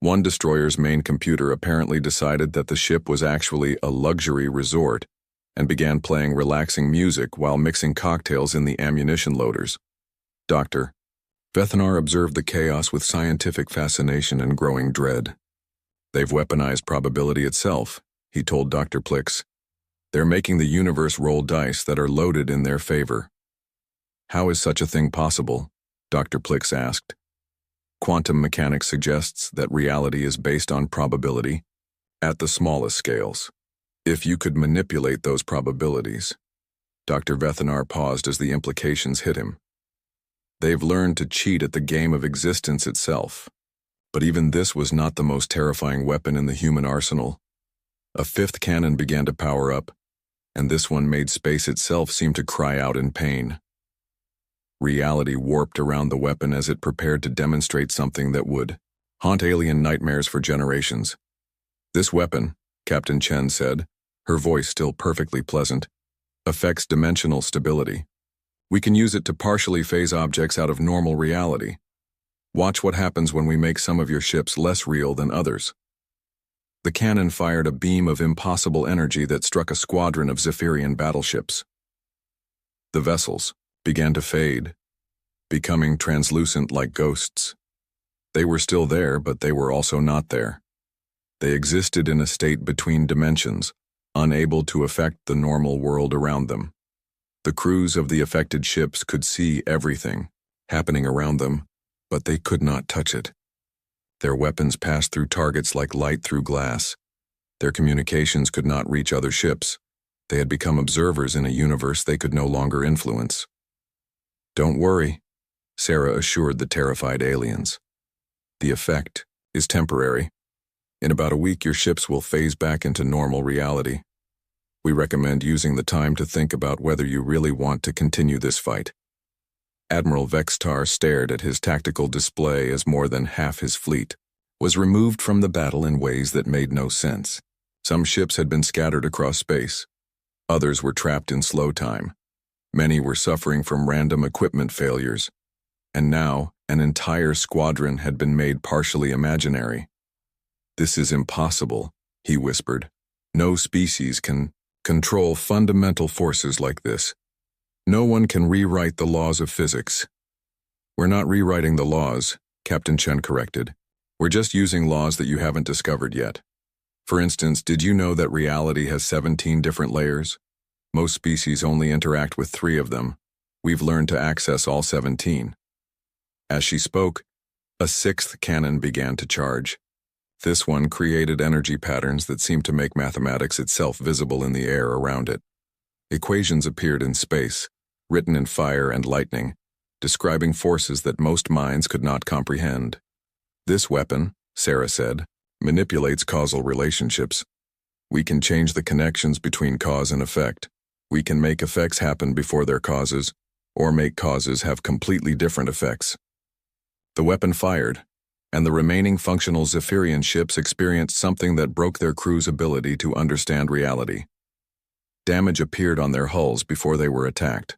Speaker 2: One destroyer's main computer apparently decided that the ship was actually a luxury resort and began playing relaxing music while mixing cocktails in the ammunition loaders. Dr. Vethanar observed the chaos with scientific fascination and growing dread. They've weaponized probability itself, he told Dr. Plix. They're making the universe roll dice that are loaded in their favor. How is such a thing possible? Dr. Plix asked. Quantum mechanics suggests that reality is based on probability at the smallest scales. If you could manipulate those probabilities. Dr. Vethanar paused as the implications hit him. They've learned to cheat at the game of existence itself. But even this was not the most terrifying weapon in the human arsenal. A fifth cannon began to power up, and this one made space itself seem to cry out in pain. Reality warped around the weapon as it prepared to demonstrate something that would haunt alien nightmares for generations. This weapon, Captain Chen said, her voice still perfectly pleasant, affects dimensional stability. We can use it to partially phase objects out of normal reality. Watch what happens when we make some of your ships less real than others. The cannon fired a beam of impossible energy that struck a squadron of Zephyrian battleships. The vessels began to fade, becoming translucent like ghosts. They were still there, but they were also not there. They existed in a state between dimensions, unable to affect the normal world around them. The crews of the affected ships could see everything happening around them, but they could not touch it. Their weapons passed through targets like light through glass. Their communications could not reach other ships. They had become observers in a universe they could no longer influence. Don't worry, Sarah assured the terrified aliens. The effect is temporary. In about a week, your ships will phase back into normal reality. We recommend using the time to think about whether you really want to continue this fight. Admiral Vextar stared at his tactical display as more than half his fleet was removed from the battle in ways that made no sense. Some ships had been scattered across space. Others were trapped in slow time. Many were suffering from random equipment failures. And now, an entire squadron had been made partially imaginary. This is impossible, he whispered. No species can control fundamental forces like this. No one can rewrite the laws of physics. We're not rewriting the laws, Captain Chen corrected. We're just using laws that you haven't discovered yet. For instance, did you know that reality has 17 different layers? Most species only interact with 3 of them. We've learned to access all 17. As she spoke, a 6th cannon began to charge. This one created energy patterns that seemed to make mathematics itself visible in the air around it. Equations appeared in space, written in fire and lightning, describing forces that most minds could not comprehend. This weapon, Sarah said, manipulates causal relationships. We can change the connections between cause and effect. We can make effects happen before their causes, or make causes have completely different effects. The weapon fired, and the remaining functional Zephyrian ships experienced something that broke their crew's ability to understand reality. Damage appeared on their hulls before they were attacked.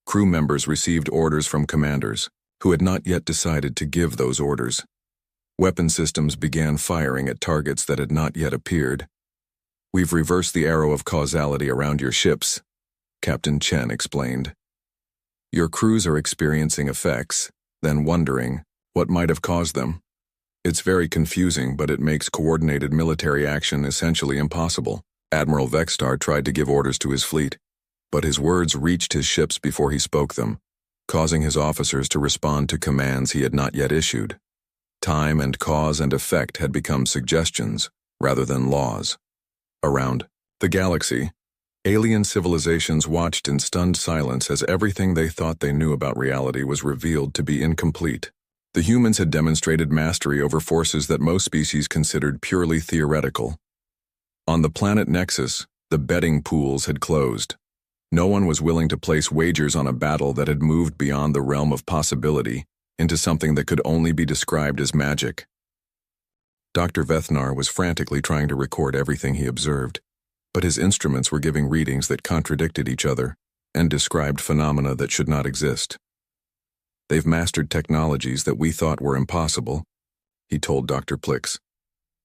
Speaker 2: Crew members received orders from commanders, who had not yet decided to give those orders. Weapon systems began firing at targets that had not yet appeared. We've reversed the arrow of causality around your ships, Captain Chen explained. Your crews are experiencing effects, then wondering what might have caused them. It's very confusing, but it makes coordinated military action essentially impossible. Admiral Vextar tried to give orders to his fleet, but his words reached his ships before he spoke them, causing his officers to respond to commands he had not yet issued. Time and cause and effect had become suggestions rather than laws. Around the galaxy, Alien civilizations watched in stunned silence as everything they thought they knew about reality was revealed to be incomplete. The humans had demonstrated mastery over forces that most species considered purely theoretical. On the planet Nexus, the betting pools had closed. No one was willing to place wagers on a battle that had moved beyond the realm of possibility into something that could only be described as magic. Dr. Vethnar was frantically trying to record everything he observed, but his instruments were giving readings that contradicted each other and described phenomena that should not exist. "They've mastered technologies that we thought were impossible," he told Dr. Plix.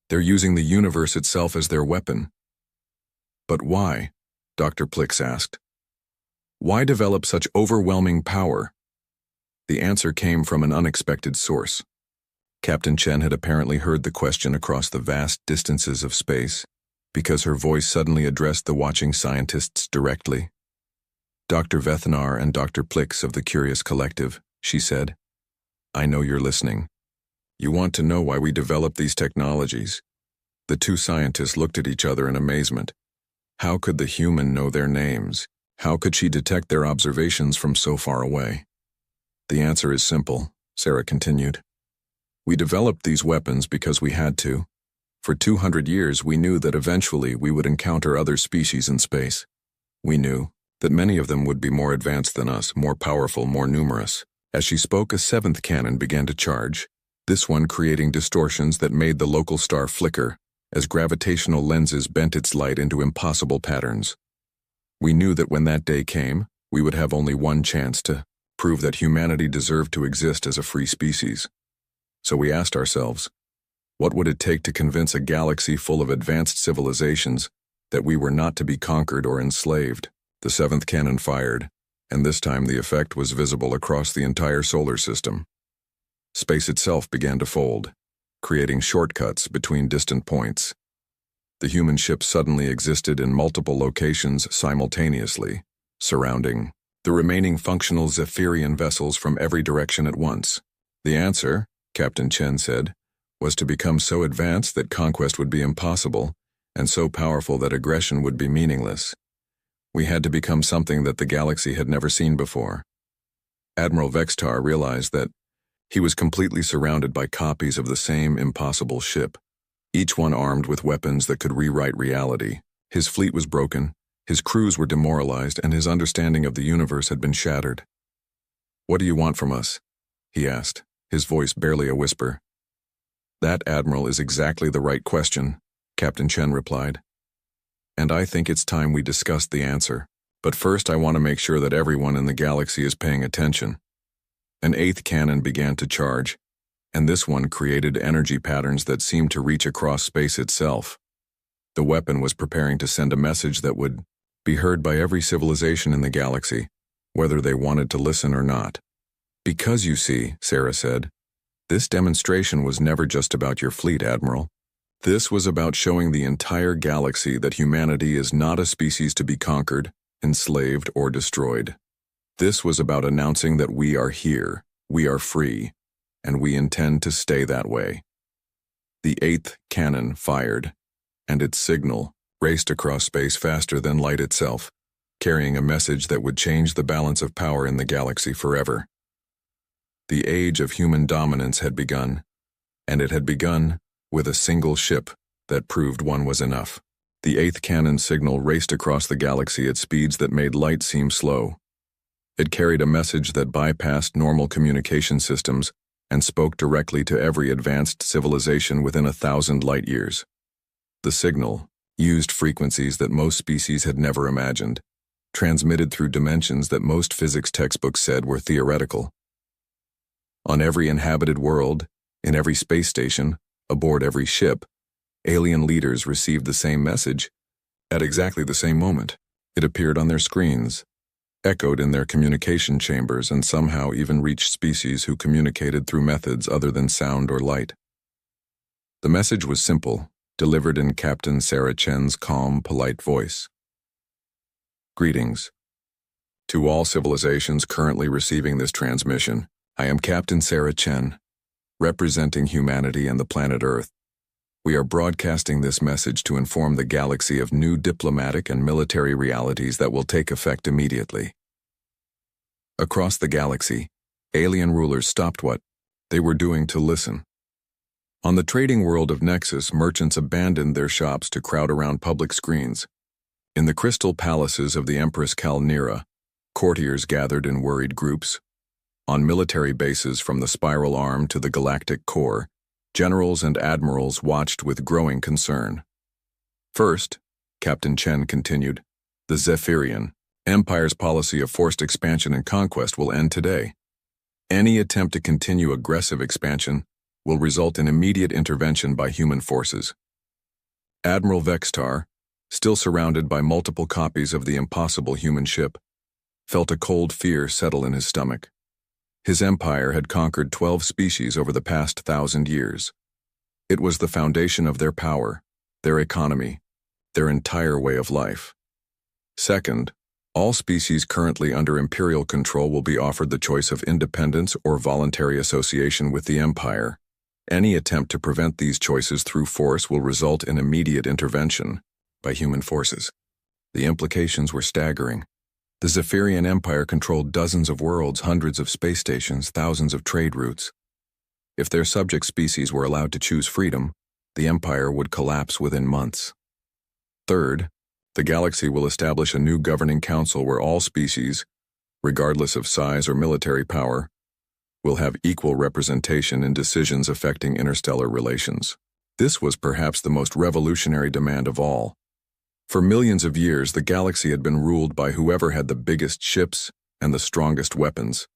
Speaker 2: "They're using the universe itself as their weapon." "But why?" Dr. Plix asked. "Why develop such overwhelming power?" The answer came from an unexpected source. Captain Chen had apparently heard the question across the vast distances of space, because her voice suddenly addressed the watching scientists directly. "Dr. Vethnar and Dr. Plix of the Curious Collective," she said, "I know you're listening. You want to know why we developed these technologies." The two scientists looked at each other in amazement. How could the human know their names? How could she detect their observations from so far away? "The answer is simple," Sarah continued. "We developed these weapons because we had to. For 200 years, we knew that eventually we would encounter other species in space. We knew that many of them would be more advanced than us, more powerful, more numerous." As she spoke, a seventh cannon began to charge, this one creating distortions that made the local star flicker as gravitational lenses bent its light into impossible patterns. We knew that when that day came, we would have only one chance to prove that humanity deserved to exist as a free species. So we asked ourselves, what would it take to convince a galaxy full of advanced civilizations that we were not to be conquered or enslaved? The seventh cannon fired, and this time the effect was visible across the entire solar system. Space itself began to fold, creating shortcuts between distant points. The human ship suddenly existed in multiple locations simultaneously, surrounding the remaining functional Zephyrian vessels from every direction at once. The answer, Captain Chen said, was to become so advanced that conquest would be impossible, and so powerful that aggression would be meaningless. We had to become something that the galaxy had never seen before. Admiral Vextar realized that he was completely surrounded by copies of the same impossible ship, each one armed with weapons that could rewrite reality. His fleet was broken, his crews were demoralized, and his understanding of the universe had been shattered. "What do you want from us?" he asked, his voice barely a whisper. "That, Admiral, is exactly the right question," Captain Chen replied. "And I think it's time we discussed the answer. But first I want to make sure that everyone in the galaxy is paying attention." An eighth cannon began to charge, and this one created energy patterns that seemed to reach across space itself. The weapon was preparing to send a message that would be heard by every civilization in the galaxy, whether they wanted to listen or not. "Because you see," Sarah said, "this demonstration was never just about your fleet, Admiral. This was about showing the entire galaxy that humanity is not a species to be conquered, enslaved, or destroyed. This was about announcing that we are here, we are free, and we intend to stay that way." The eighth cannon fired, and its signal raced across space faster than light itself, carrying a message that would change the balance of power in the galaxy forever. The age of human dominance had begun, and it had begun with a single ship that proved one was enough. The eighth cannon signal raced across the galaxy at speeds that made light seem slow. It carried a message that bypassed normal communication systems and spoke directly to every advanced civilization within 1,000 light years. The signal used frequencies that most species had never imagined, transmitted through dimensions that most physics textbooks said were theoretical. On every inhabited world, in every space station, aboard every ship, alien leaders received the same message at exactly the same moment. It appeared on their screens, echoed in their communication chambers, and somehow even reached species who communicated through methods other than sound or light. The message was simple, delivered in Captain Sarah Chen's calm, polite voice. "Greetings. To all civilizations currently receiving this transmission, I am Captain Sarah Chen, representing humanity and the planet Earth. We are broadcasting this message to inform the galaxy of new diplomatic and military realities that will take effect immediately. Across the galaxy, alien rulers stopped what they were doing to listen. On the trading world of Nexus, merchants abandoned their shops to crowd around public screens. In the crystal palaces of the Empress Kalnira, courtiers gathered in worried groups. On military bases from the Spiral Arm to the Galactic Core, generals and admirals watched with growing concern. First, Captain Chen continued, the Zephyrian Empire's policy of forced expansion and conquest will end today. Any attempt to continue aggressive expansion will result in immediate intervention by human forces. Admiral Vextar, still surrounded by multiple copies of the impossible human ship, felt a cold fear settle in his stomach. His empire had conquered 12 species over the past 1,000 years. It was the foundation of their power, their economy, their entire way of life. Second, all species currently under Imperial control will be offered the choice of independence or voluntary association with the Empire. Any attempt to prevent these choices through force will result in immediate intervention by human forces. The implications were staggering. The Zephyrian Empire controlled dozens of worlds, hundreds of space stations, thousands of trade routes. If their subject species were allowed to choose freedom, the Empire would collapse within months. Third, the galaxy will establish a new governing council where all species, regardless of size or military power, will have equal representation in decisions affecting interstellar relations. This was perhaps the most revolutionary demand of all. For millions of years, the galaxy had been ruled by whoever had the biggest ships and the strongest weapons.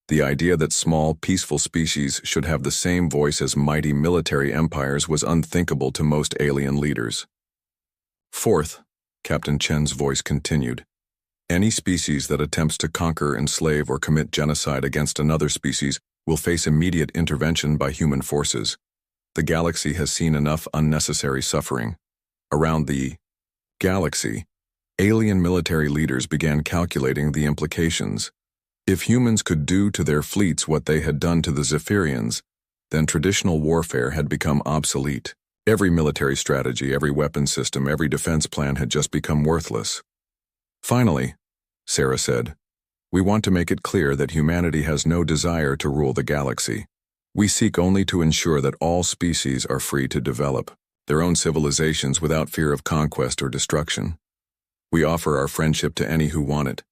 Speaker 2: The idea that small, peaceful species should have the same voice as mighty military empires was unthinkable to most alien leaders. Fourth, Captain Chen's voice continued, any species that attempts to conquer, enslave, or commit genocide against another species will face immediate intervention by human forces. The galaxy has seen enough unnecessary suffering. Around the galaxy, alien military leaders began calculating the implications. If humans could do to their fleets what they had done to the Zephyrians, then traditional warfare had become obsolete. Every military strategy, every weapon system, every defense plan had just become worthless. Finally, Sarah said, we want to make it clear that humanity has no desire to rule the galaxy. We seek only to ensure that all species are free to develop their own civilizations without fear of conquest or destruction. We offer our friendship to any who want it,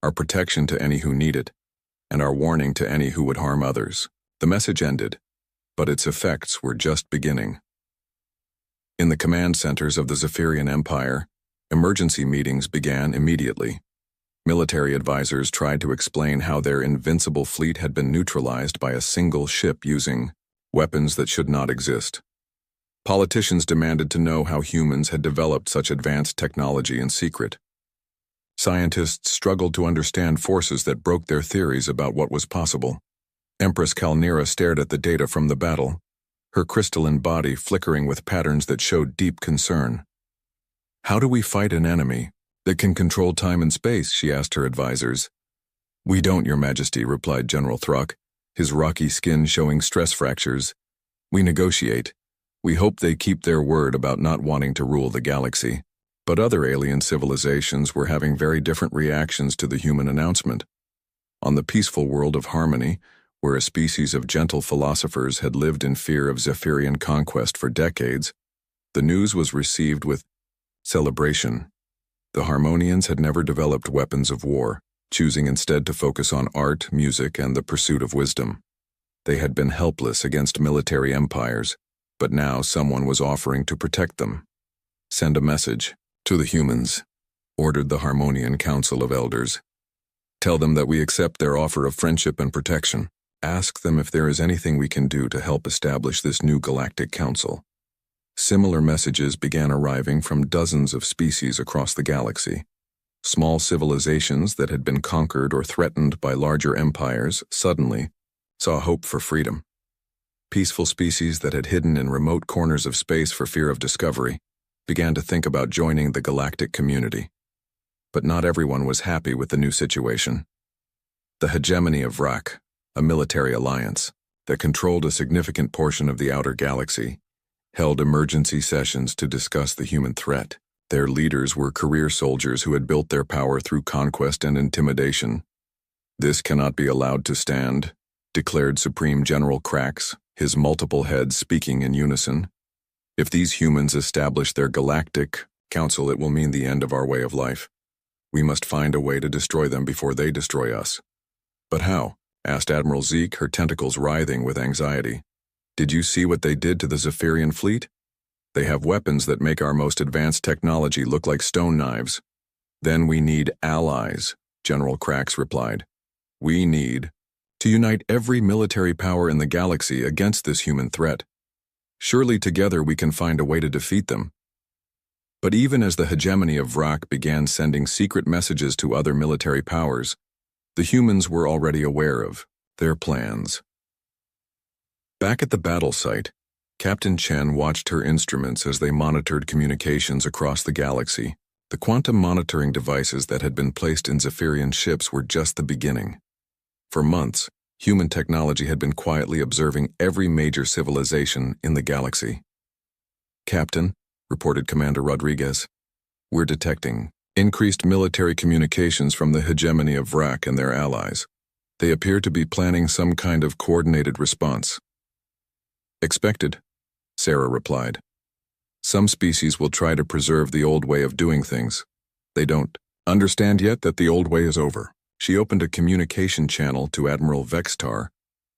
Speaker 2: our protection to any who need it, and our warning to any who would harm others. The message ended, but its effects were just beginning. In the command centers of the Zephyrian Empire, emergency meetings began immediately. Military advisors tried to explain how their invincible fleet had been neutralized by a single ship using weapons that should not exist. Politicians demanded to know how humans had developed such advanced technology in secret. Scientists struggled to understand forces that broke their theories about what was possible. Empress Kalnira stared at the data from the battle, her crystalline body flickering with patterns that showed deep concern. How do we fight an enemy that can control time and space? She asked her advisors. We don't, Your Majesty, replied General Throck, his rocky skin showing stress fractures. We negotiate. We hope they keep their word about not wanting to rule the galaxy. But other alien civilizations were having very different reactions to the human announcement. On the peaceful world of Harmony, where a species of gentle philosophers had lived in fear of Zephyrian conquest for decades, the news was received with celebration. The Harmonians had never developed weapons of war, choosing instead to focus on art, music, and the pursuit of wisdom. They had been helpless against military empires, but now someone was offering to protect them. Send a message to the humans, ordered the Harmonian Council of Elders. Tell them that we accept their offer of friendship and protection. Ask them if there is anything we can do to help establish this new galactic council. Similar messages began arriving from dozens of species across the galaxy. Small civilizations that had been conquered or threatened by larger empires suddenly saw hope for freedom. Peaceful species that had hidden in remote corners of space for fear of discovery began to think about joining the galactic community. But not everyone was happy with the new situation. The hegemony of Vrak, a military alliance that controlled a significant portion of the outer galaxy, held emergency sessions to discuss the human threat. Their leaders were career soldiers who had built their power through conquest and intimidation. "This cannot be allowed to stand," declared Supreme General Krax, his multiple heads speaking in unison. "If these humans establish their galactic council, it will mean the end of our way of life. We must find a way to destroy them before they destroy us." "But how?" asked Admiral Zeke, her tentacles writhing with anxiety. "Did you see what they did to the Zephyrian fleet? They have weapons that make our most advanced technology look like stone knives." "Then we need allies," General Krax replied. "We need to unite every military power in the galaxy against this human threat. Surely together we can find a way to defeat them." But even as the hegemony of Vrak began sending secret messages to other military powers, the humans were already aware of their plans. Back at the battle site, Captain Chen watched her instruments as they monitored communications across the galaxy. The quantum monitoring devices that had been placed in Zephyrian ships were just the beginning. For months, human technology had been quietly observing every major civilization in the galaxy. "Captain," reported Commander Rodriguez, "we're detecting increased military communications from the hegemony of Vrak and their allies. They appear to be planning some kind of coordinated response." "Expected," Sarah replied. "Some species will try to preserve the old way of doing things. They don't understand yet that the old way is over." She opened a communication channel to Admiral Vextar,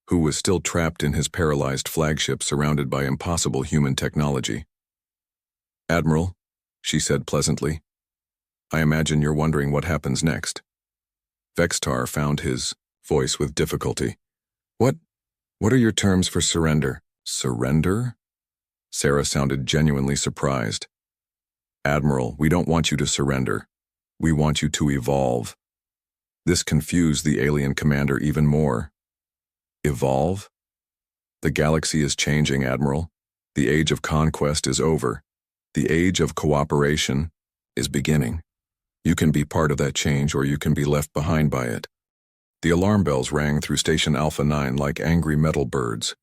Speaker 2: who was still trapped in his paralyzed flagship surrounded by impossible human technology. "Admiral," she said pleasantly, "I imagine you're wondering what happens next." Vextar found his voice with difficulty. What are your terms for surrender?" "Surrender?" Sarah sounded genuinely surprised. "Admiral, we don't want you to surrender. We want you to evolve." This confused the alien commander even more. "Evolve?" "The galaxy is changing, Admiral. The age of conquest is over. The age of cooperation is beginning. You can be part of that change or you can be left behind by it." The alarm bells rang through Station Alpha 9 like angry metal birds.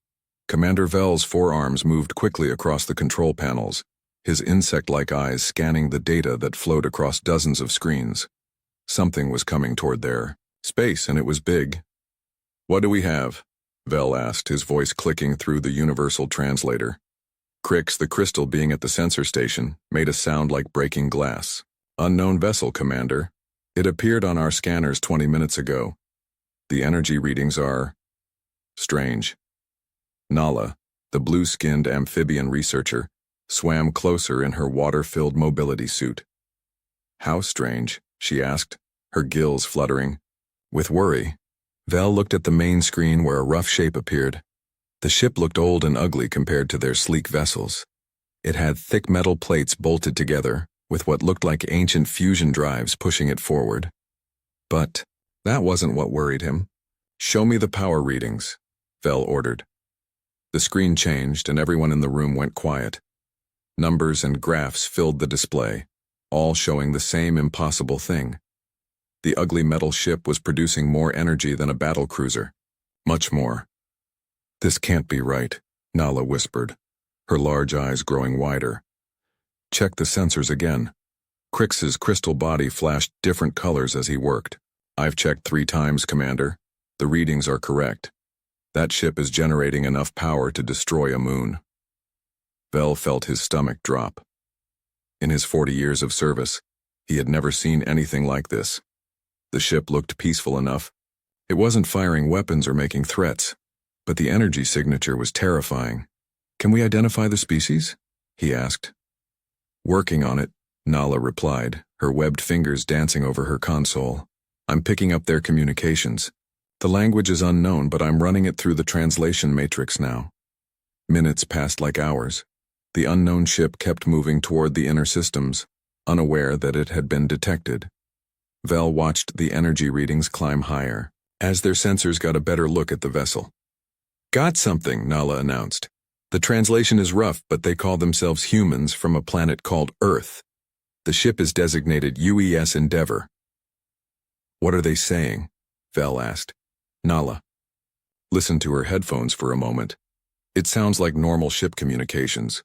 Speaker 2: Commander Vell's forearms moved quickly across the control panels, his insect-like eyes scanning the data that flowed across dozens of screens. Something was coming toward their space, and it was big. "What do we have?" Vell asked, his voice clicking through the universal translator. Crix, the crystal being at the sensor station, made a sound like breaking glass. "Unknown vessel, Commander. It appeared on our scanners 20 minutes ago. The energy readings are strange." Nala, the blue-skinned amphibian researcher, swam closer in her water-filled mobility suit. "How strange?" she asked, her gills fluttering. With worry, Vell looked at the main screen where a rough shape appeared. The ship looked old and ugly compared to their sleek vessels. It had thick metal plates bolted together, with what looked like ancient fusion drives pushing it forward. But that wasn't what worried him. "Show me the power readings," Vell ordered. The screen changed and everyone in the room went quiet. Numbers and graphs filled the display, all showing the same impossible thing. The ugly metal ship was producing more energy than a battle cruiser. Much more. "This can't be right," Nala whispered, her large eyes growing wider. "Check the sensors again." Crix's crystal body flashed different colors as he worked. "I've checked 3 times, Commander. The readings are correct. That ship is generating enough power to destroy a moon." Vell felt his stomach drop. In his 40 years of service, he had never seen anything like this. The ship looked peaceful enough. It wasn't firing weapons or making threats, but the energy signature was terrifying. "Can we identify the species?" he asked. "Working on it," Nala replied, her webbed fingers dancing over her console. "I'm picking up their communications. The language is unknown, but I'm running it through the translation matrix now." Minutes passed like hours. The unknown ship kept moving toward the inner systems, unaware that it had been detected. Vell watched the energy readings climb higher, as their sensors got a better look at the vessel. "Got something," Nala announced. "The translation is rough, but they call themselves humans from a planet called Earth. The ship is designated UES Endeavor." "What are they saying?" Vell asked. Nala listened to her headphones for a moment. "It sounds like normal ship communications.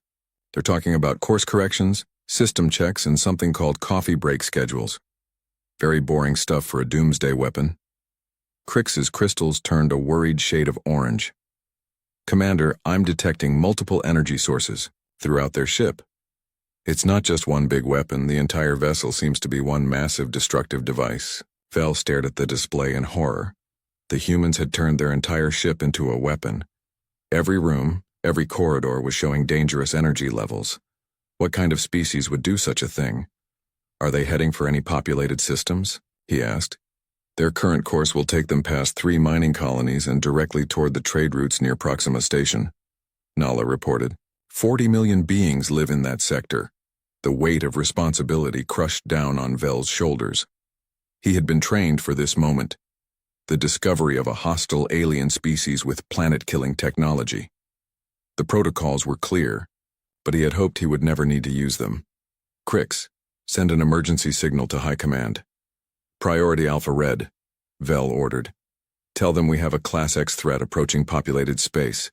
Speaker 2: They're talking about course corrections, system checks, and something called coffee break schedules. Very boring stuff for a doomsday weapon. Crix's crystals turned a worried shade of orange. Commander, I'm detecting multiple energy sources throughout their ship. It's not just one big weapon, the entire vessel seems to be one massive destructive device. Vel stared at the display in horror. The humans had turned their entire ship into a weapon. Every room, every corridor was showing dangerous energy levels. What kind of species would do such a thing? Are they heading for any populated systems? He asked. Their current course will take them past 3 mining colonies and directly toward the trade routes near Proxima Station. Nala reported. 40 million beings live in that sector. The weight of responsibility crushed down on Vel's shoulders. He had been trained for this moment. The discovery of a hostile alien species with planet-killing technology. The protocols were clear, but he had hoped he would never need to use them. Crix, send an emergency signal to High Command. Priority Alpha Red, Vel ordered. Tell them we have a Class X threat approaching populated space.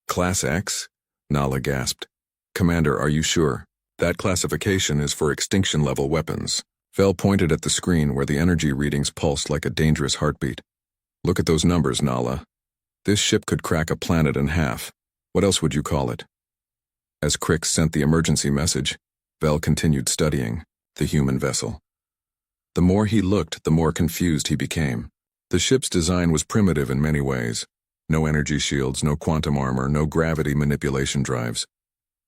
Speaker 2: Class X? Nala gasped. Commander, are you sure? That classification is for extinction-level weapons. Vel pointed at the screen where the energy readings pulsed like a dangerous heartbeat. Look at those numbers, Nala. This ship could crack a planet in half. What else would you call it? As Crix sent the emergency message, Vel continued studying the human vessel. The more he looked, the more confused he became. The ship's design was primitive in many ways. No energy shields, no quantum armor, no gravity manipulation drives.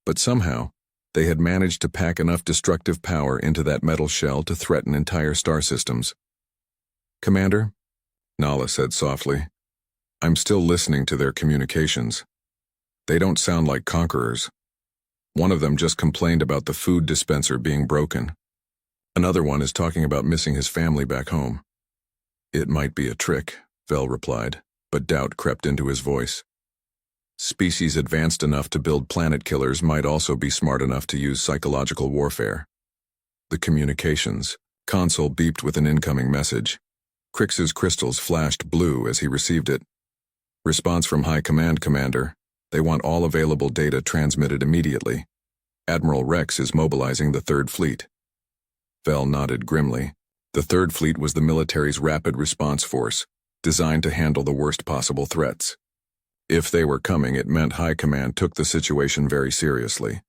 Speaker 2: But somehow, they had managed to pack enough destructive power into that metal shell to threaten entire star systems. Commander, Nala said softly, I'm still listening to their communications. They don't sound like conquerors. One of them just complained about the food dispenser being broken. Another one is talking about missing his family back home. It might be a trick, Vel replied, but doubt crept into his voice. Species advanced enough to build planet killers might also be smart enough to use psychological warfare. The communications console beeped with an incoming message. Crix's crystals flashed blue as he received it. Response from High Command, Commander. They want all available data transmitted immediately. Admiral Rex is mobilizing the Third Fleet. Vel nodded grimly. The Third Fleet was the military's rapid response force, designed to handle the worst possible threats. If they were coming, it meant High Command took the situation very seriously.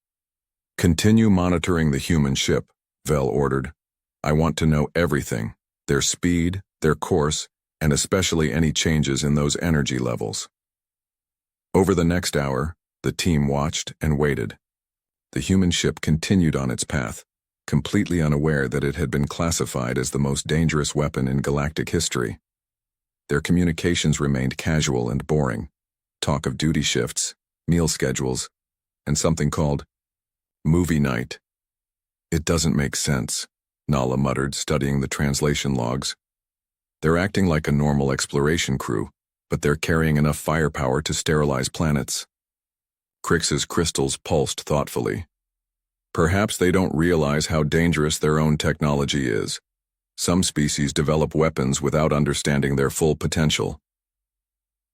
Speaker 2: Continue monitoring the human ship, Vel ordered. I want to know everything, their speed, their course, and especially any changes in those energy levels. Over the next hour, the team watched and waited. The human ship continued on its path, completely unaware that it had been classified as the most dangerous weapon in galactic history. Their communications remained casual and boring. Talk of duty shifts, meal schedules, and something called movie night. It doesn't make sense, Nala muttered, studying the translation logs. They're acting like a normal exploration crew, but they're carrying enough firepower to sterilize planets. Crix's crystals pulsed thoughtfully. Perhaps they don't realize how dangerous their own technology is. Some species develop weapons without understanding their full potential.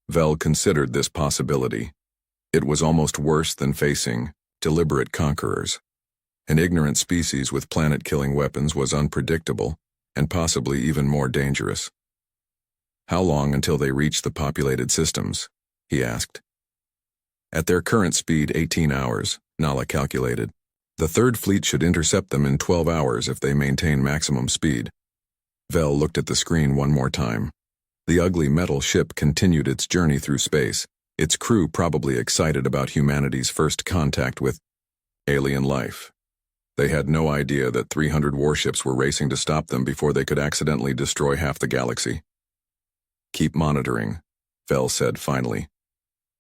Speaker 2: Vel considered this possibility. It was almost worse than facing deliberate conquerors. An ignorant species with planet-killing weapons was unpredictable, and possibly even more dangerous. How long until they reach the populated systems? He asked. At their current speed, 18 hours, Nala calculated. The Third Fleet should intercept them in 12 hours if they maintain maximum speed. Vel looked at the screen one more time. The ugly metal ship continued its journey through space, its crew probably excited about humanity's first contact with alien life. They had no idea that 300 warships were racing to stop them before they could accidentally destroy half the galaxy. Keep monitoring, Vel said finally,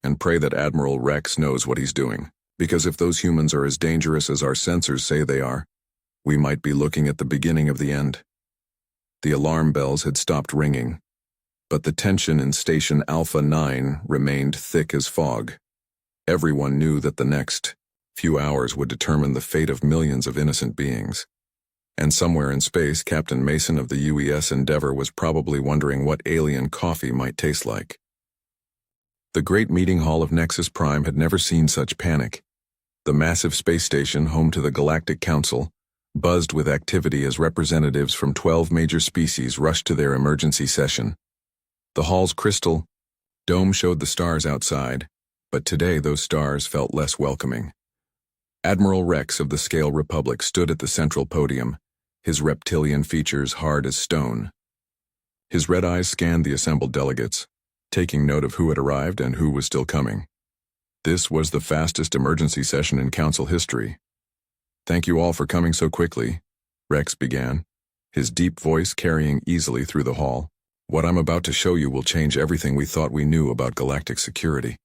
Speaker 2: and pray that Admiral Rex knows what he's doing, because if those humans are as dangerous as our sensors say they are, we might be looking at the beginning of the end. The alarm bells had stopped ringing, but the tension in Station Alpha 9 remained thick as fog. Everyone knew that the next few hours would determine the fate of millions of innocent beings. And somewhere in space, Captain Mason of the UES Endeavour was probably wondering what alien coffee might taste like. The great meeting hall of Nexus Prime had never seen such panic. The massive space station, home to the Galactic Council, buzzed with activity as representatives from 12 major species rushed to their emergency session. The hall's crystal dome showed the stars outside, but today those stars felt less welcoming. Admiral Rex of the Scale Republic stood at the central podium, his reptilian features hard as stone. His red eyes scanned the assembled delegates, taking note of who had arrived and who was still coming. This was the fastest emergency session in Council history. "Thank you all for coming so quickly," Rex began, his deep voice carrying easily through the hall. "What I'm about to show you will change everything we thought we knew about galactic security."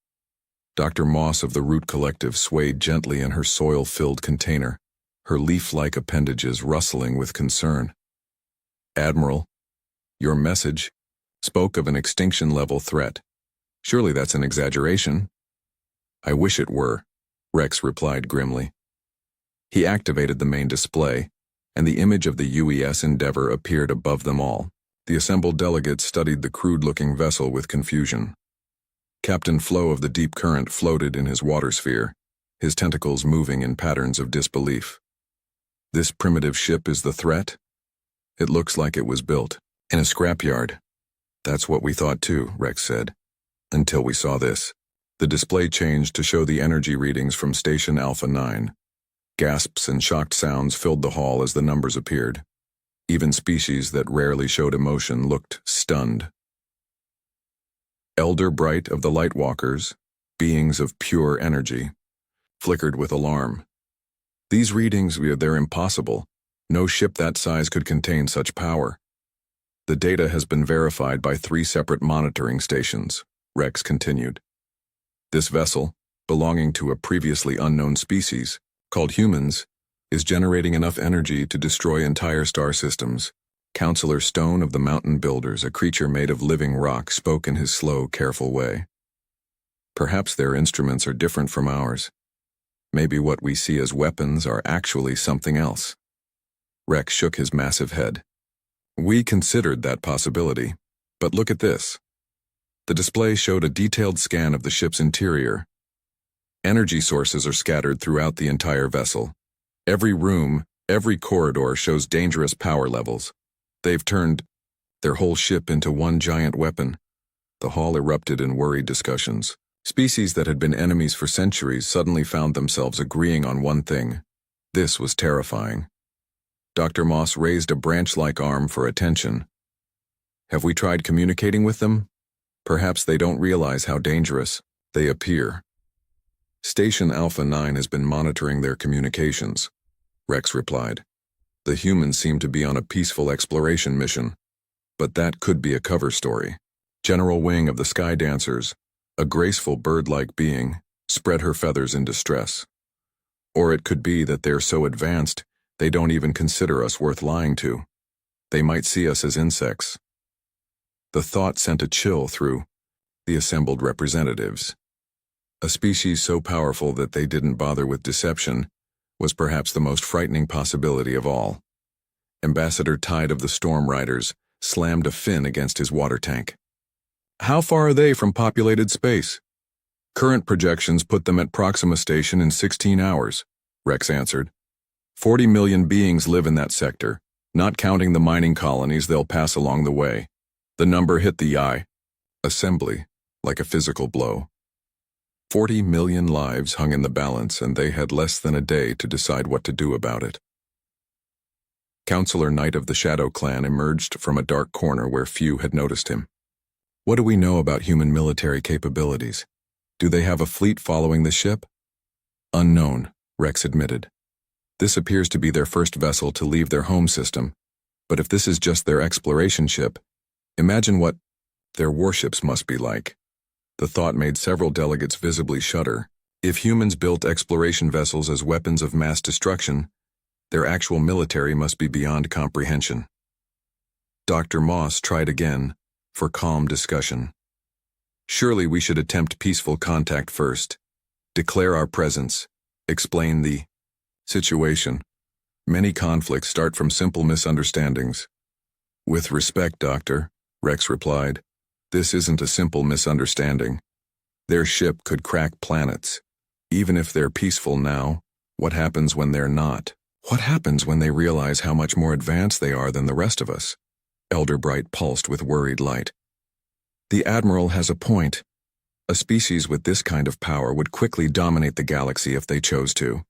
Speaker 2: Dr. Moss of the Root Collective swayed gently in her soil-filled container, her leaf-like appendages rustling with concern. "Admiral, your message spoke of an extinction-level threat. Surely that's an exaggeration?" "I wish it were," Rex replied grimly. He activated the main display, and the image of the UES Endeavour appeared above them all. The assembled delegates studied the crude-looking vessel with confusion. Captain Flo of the Deep Current floated in his water sphere, his tentacles moving in patterns of disbelief. "This primitive ship is the threat? It looks like it was built in a scrapyard." "That's what we thought too," Rex said, "until we saw this." The display changed to show the energy readings from Station Alpha 9. Gasps and shocked sounds filled the hall as the numbers appeared. Even species that rarely showed emotion looked stunned. Elder Bright of the Lightwalkers, beings of pure energy, flickered with alarm. "These readings, they're impossible. No ship that size could contain such power." "The data has been verified by 3 separate monitoring stations," Rex continued. "This vessel, belonging to a previously unknown species, called humans, is generating enough energy to destroy entire star systems." Counselor Stone of the Mountain Builders, a creature made of living rock, spoke in his slow, careful way. "Perhaps their instruments are different from ours. Maybe what we see as weapons are actually something else." Rex shook his massive head. "We considered that possibility, but look at this." The display showed a detailed scan of the ship's interior. Energy sources are scattered throughout the entire vessel. Every room, every corridor shows dangerous power levels. They've turned their whole ship into one giant weapon. The hall erupted in worried discussions. Species that had been enemies for centuries suddenly found themselves agreeing on one thing. This was terrifying. Dr. Moss raised a branch-like arm for attention. "Have we tried communicating with them? Perhaps they don't realize how dangerous they appear." "Station Alpha 9 has been monitoring their communications," Rex replied. "The humans seem to be on a peaceful exploration mission, but that could be a cover story." General Wing of the Sky Dancers, a graceful bird-like being, spread her feathers in distress. "Or it could be that they're so advanced they don't even consider us worth lying to. They might see us as insects." The thought sent a chill through the assembled representatives. A species so powerful that they didn't bother with deception was perhaps the most frightening possibility of all. Ambassador Tide of the Storm Riders slammed a fin against his water tank. "How far are they from populated space?" "Current projections put them at Proxima Station in 16 hours, Rex answered. 40 million beings live in that sector, not counting the mining colonies they'll pass along the way. The number hit the assembly like a physical blow. 40 million lives hung in the balance, and they had less than a day to decide what to do about it. Counselor Knight of the Shadow Clan emerged from a dark corner where few had noticed him. "What do we know about human military capabilities? Do they have a fleet following the ship?" "Unknown," Rex admitted. "This appears to be their first vessel to leave their home system, but if this is just their exploration ship, imagine what their warships must be like." The thought made several delegates visibly shudder. If humans built exploration vessels as weapons of mass destruction, their actual military must be beyond comprehension. Dr. Moss tried again, for calm discussion. "Surely we should attempt peaceful contact first. Declare our presence. Explain the situation. Many conflicts start from simple misunderstandings." "With respect, Doctor," Rex replied, "this isn't a simple misunderstanding. Their ship could crack planets. Even if they're peaceful now, what happens when they're not? What happens when they realize how much more advanced they are than the rest of us? Elder Bright pulsed with worried light. The Admiral has a point. A species with this kind of power would quickly dominate the galaxy if they chose to.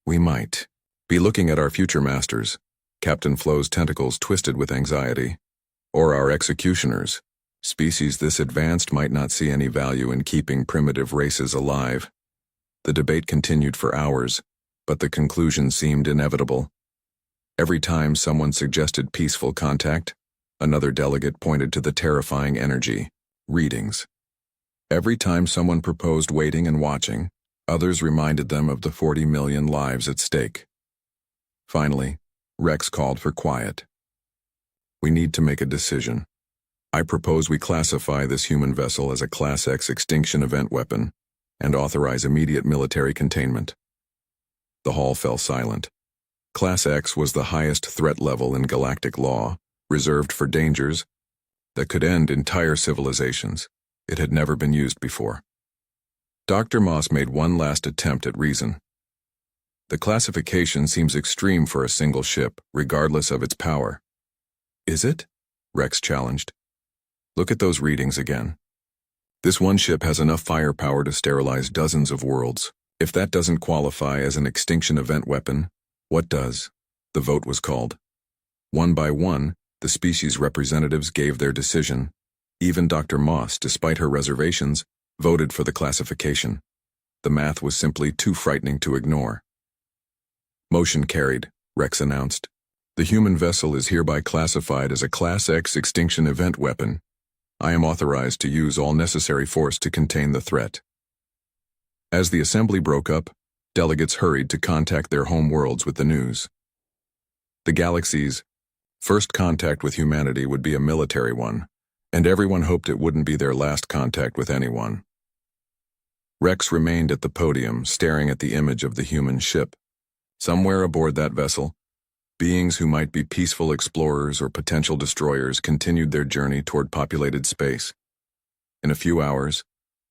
Speaker 2: We might be looking at our future masters, Captain Flo's tentacles twisted with anxiety, or our executioners. Species this advanced might not see any value in keeping primitive races alive. The debate continued for hours, but the conclusion seemed inevitable. Every time someone suggested peaceful contact, another delegate pointed to the terrifying energy, readings. Every time someone proposed waiting and watching, others reminded them of the 40 million lives at stake. Finally, Rex called for quiet. We need to make a decision. I propose we classify this human vessel as a Class X extinction event weapon and authorize immediate military containment. The hall fell silent. Class X was the highest threat level in galactic law, reserved for dangers that could end entire civilizations. It had never been used before. Dr. Moss made one last attempt at reason. The classification seems extreme for a single ship, regardless of its power. Is it? Rex challenged. Look at those readings again. This one ship has enough firepower to sterilize dozens of worlds. If that doesn't qualify as an extinction event weapon, what does? The vote was called. One by one, the species representatives gave their decision. Even Dr. Moss, despite her reservations, voted for the classification. The math was simply too frightening to ignore. Motion carried, Rex announced. The human vessel is hereby classified as a Class X extinction event weapon. I am authorized to use all necessary force to contain the threat. As the assembly broke up, delegates hurried to contact their home worlds with the news. The galaxy's first contact with humanity would be a military one, and everyone hoped it wouldn't be their last contact with anyone. Rex remained at the podium, staring at the image of the human ship. Somewhere aboard that vessel, beings who might be peaceful explorers or potential destroyers continued their journey toward populated space. In a few hours,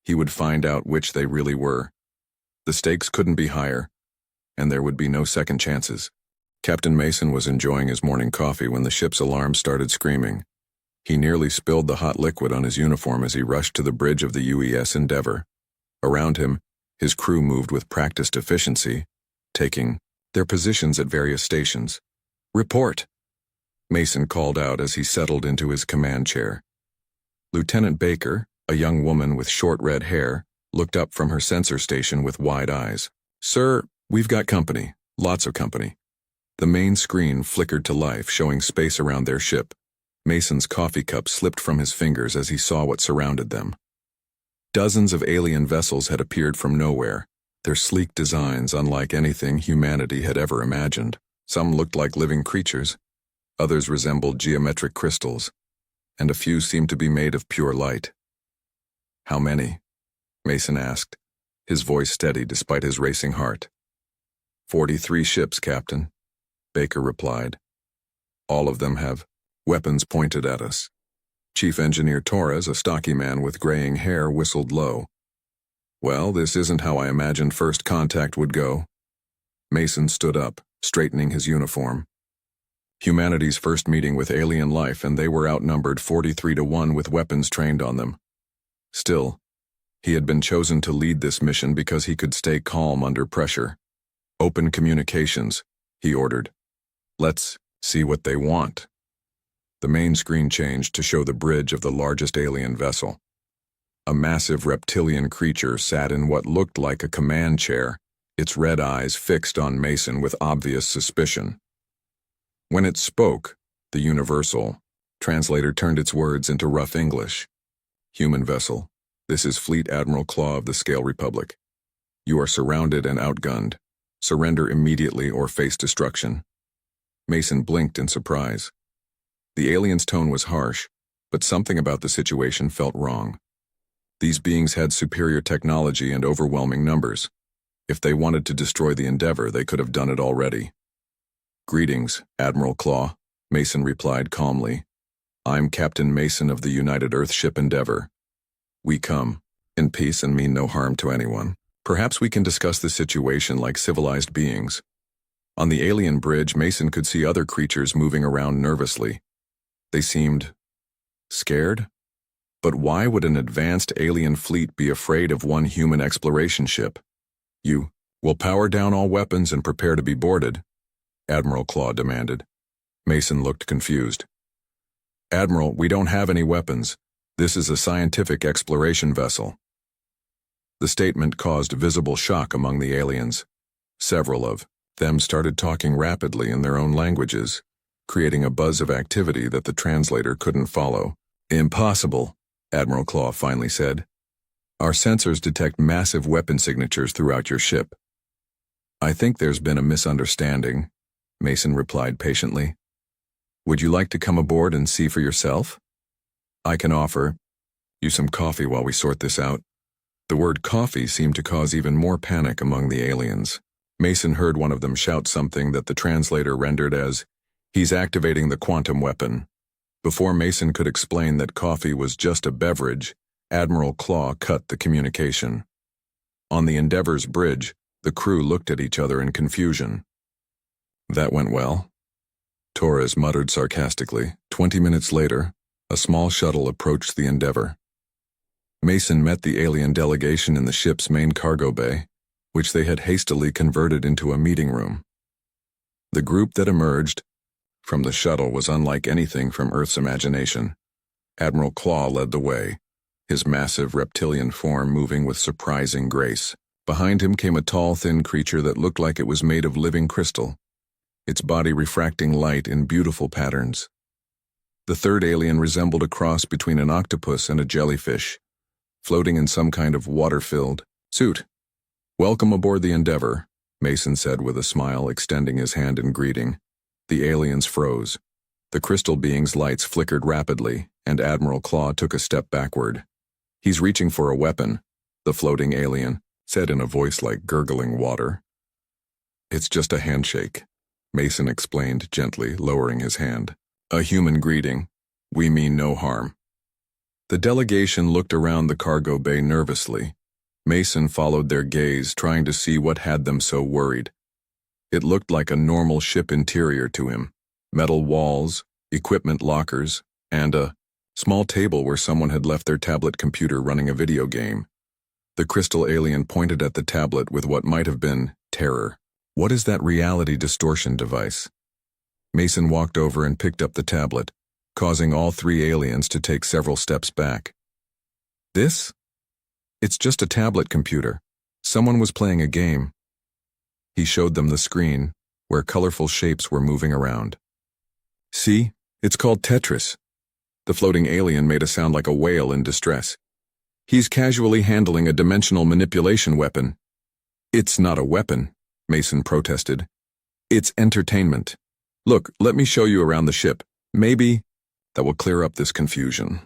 Speaker 2: he would find out which they really were. The stakes couldn't be higher, and there would be no second chances. Captain Mason was enjoying his morning coffee when the ship's alarm started screaming. He nearly spilled the hot liquid on his uniform as he rushed to the bridge of the UES Endeavor. Around him, his crew moved with practiced efficiency, taking their positions at various stations. "Report," Mason called out as he settled into his command chair. Lieutenant Baker, a young woman with short red hair, looked up from her sensor station with wide eyes. "Sir, we've got company, lots of company." The main screen flickered to life, showing space around their ship. Mason's coffee cup slipped from his fingers as he saw what surrounded them. Dozens of alien vessels had appeared from nowhere, their sleek designs unlike anything humanity had ever imagined. Some looked like living creatures, others resembled geometric crystals, and a few seemed to be made of pure light. "How many?" Mason asked, his voice steady despite his racing heart. 43 ships, Captain," Baker replied. "All of them have weapons pointed at us." Chief Engineer Torres, a stocky man with graying hair, whistled low. "Well, this isn't how I imagined first contact would go." Mason stood up, straightening his uniform. Humanity's first meeting with alien life, and they were outnumbered 43-1 with weapons trained on them. Still, he had been chosen to lead this mission because he could stay calm under pressure. "Open communications," he ordered. "Let's see what they want." The main screen changed to show the bridge of the largest alien vessel. A massive reptilian creature sat in what looked like a command chair, its red eyes fixed on Mason with obvious suspicion. When it spoke, the universal translator turned its words into rough English. "Human vessel, this is Fleet Admiral Claw of the Scale Republic. You are surrounded and outgunned. Surrender immediately or face destruction." Mason blinked in surprise. The alien's tone was harsh, but something about the situation felt wrong. These beings had superior technology and overwhelming numbers. If they wanted to destroy the Endeavor, they could have done it already. "Greetings, Admiral Claw," Mason replied calmly. "I'm Captain Mason of the United Earth ship Endeavor. We come in peace and mean no harm to anyone. Perhaps we can discuss the situation like civilized beings. On the alien bridge, Mason could see other creatures moving around nervously. They seemed scared? But why would an advanced alien fleet be afraid of one human exploration ship? You will power down all weapons and prepare to be boarded, Admiral Claw demanded. Mason looked confused. Admiral, we don't have any weapons. This is a scientific exploration vessel. The statement caused visible shock among the aliens. Several of them started talking rapidly in their own languages, creating a buzz of activity that the translator couldn't follow. Impossible, Admiral Claw finally said. Our sensors detect massive weapon signatures throughout your ship. I think there's been a misunderstanding, Mason replied patiently. Would you like to come aboard and see for yourself? I can offer you some coffee while we sort this out. The word coffee seemed to cause even more panic among the aliens. Mason heard one of them shout something that the translator rendered as, "He's activating the quantum weapon." Before Mason could explain that coffee was just a beverage, Admiral Claw cut the communication. On the Endeavor's bridge, the crew looked at each other in confusion. That went well, Torres muttered sarcastically. 20 minutes later, a small shuttle approached the Endeavor. Mason met the alien delegation in the ship's main cargo bay, which they had hastily converted into a meeting room. The group that emerged from the shuttle was unlike anything from Earth's imagination. Admiral Claw led the way, his massive reptilian form moving with surprising grace. Behind him came a tall, thin creature that looked like it was made of living crystal, its body refracting light in beautiful patterns. The third alien resembled a cross between an octopus and a jellyfish, floating in some kind of water-filled suit. Welcome aboard the Endeavor, Mason said with a smile, extending his hand in greeting. The aliens froze. The crystal being's lights flickered rapidly, and Admiral Claw took a step backward. He's reaching for a weapon, the floating alien said in a voice like gurgling water. It's just a handshake, Mason explained gently, lowering his hand. A human greeting. We mean no harm. The delegation looked around the cargo bay nervously. Mason followed their gaze, trying to see what had them so worried. It looked like a normal ship interior to him. Metal walls, equipment lockers, and a small table where someone had left their tablet computer running a video game. The crystal alien pointed at the tablet with what might have been terror. What is that reality distortion device? Mason walked over and picked up the tablet, causing all three aliens to take several steps back. This? It's just a tablet computer. Someone was playing a game. He showed them the screen, where colorful shapes were moving around. See? It's called Tetris. The floating alien made a sound like a whale in distress. He's casually handling a dimensional manipulation weapon. It's not a weapon, Mason protested. It's entertainment. Look, let me show you around the ship. Maybe that will clear up this confusion.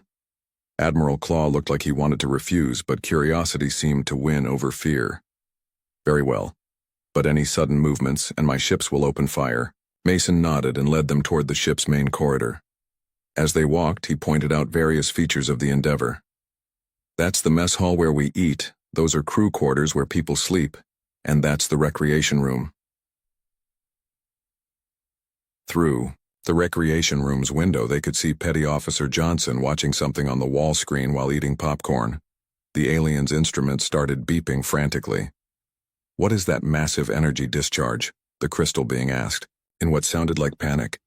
Speaker 2: Admiral Claw looked like he wanted to refuse, but curiosity seemed to win over fear. Very well. But any sudden movements, and my ships will open fire. Mason nodded and led them toward the ship's main corridor. As they walked, he pointed out various features of the Endeavor. That's the mess hall where we eat, those are crew quarters where people sleep, and that's the recreation room. Through the recreation room's window, they could see Petty Officer Johnson watching something on the wall screen while eating popcorn. The alien's instruments started beeping frantically. What is that massive energy discharge? The crystal being asked, in what sounded like panic.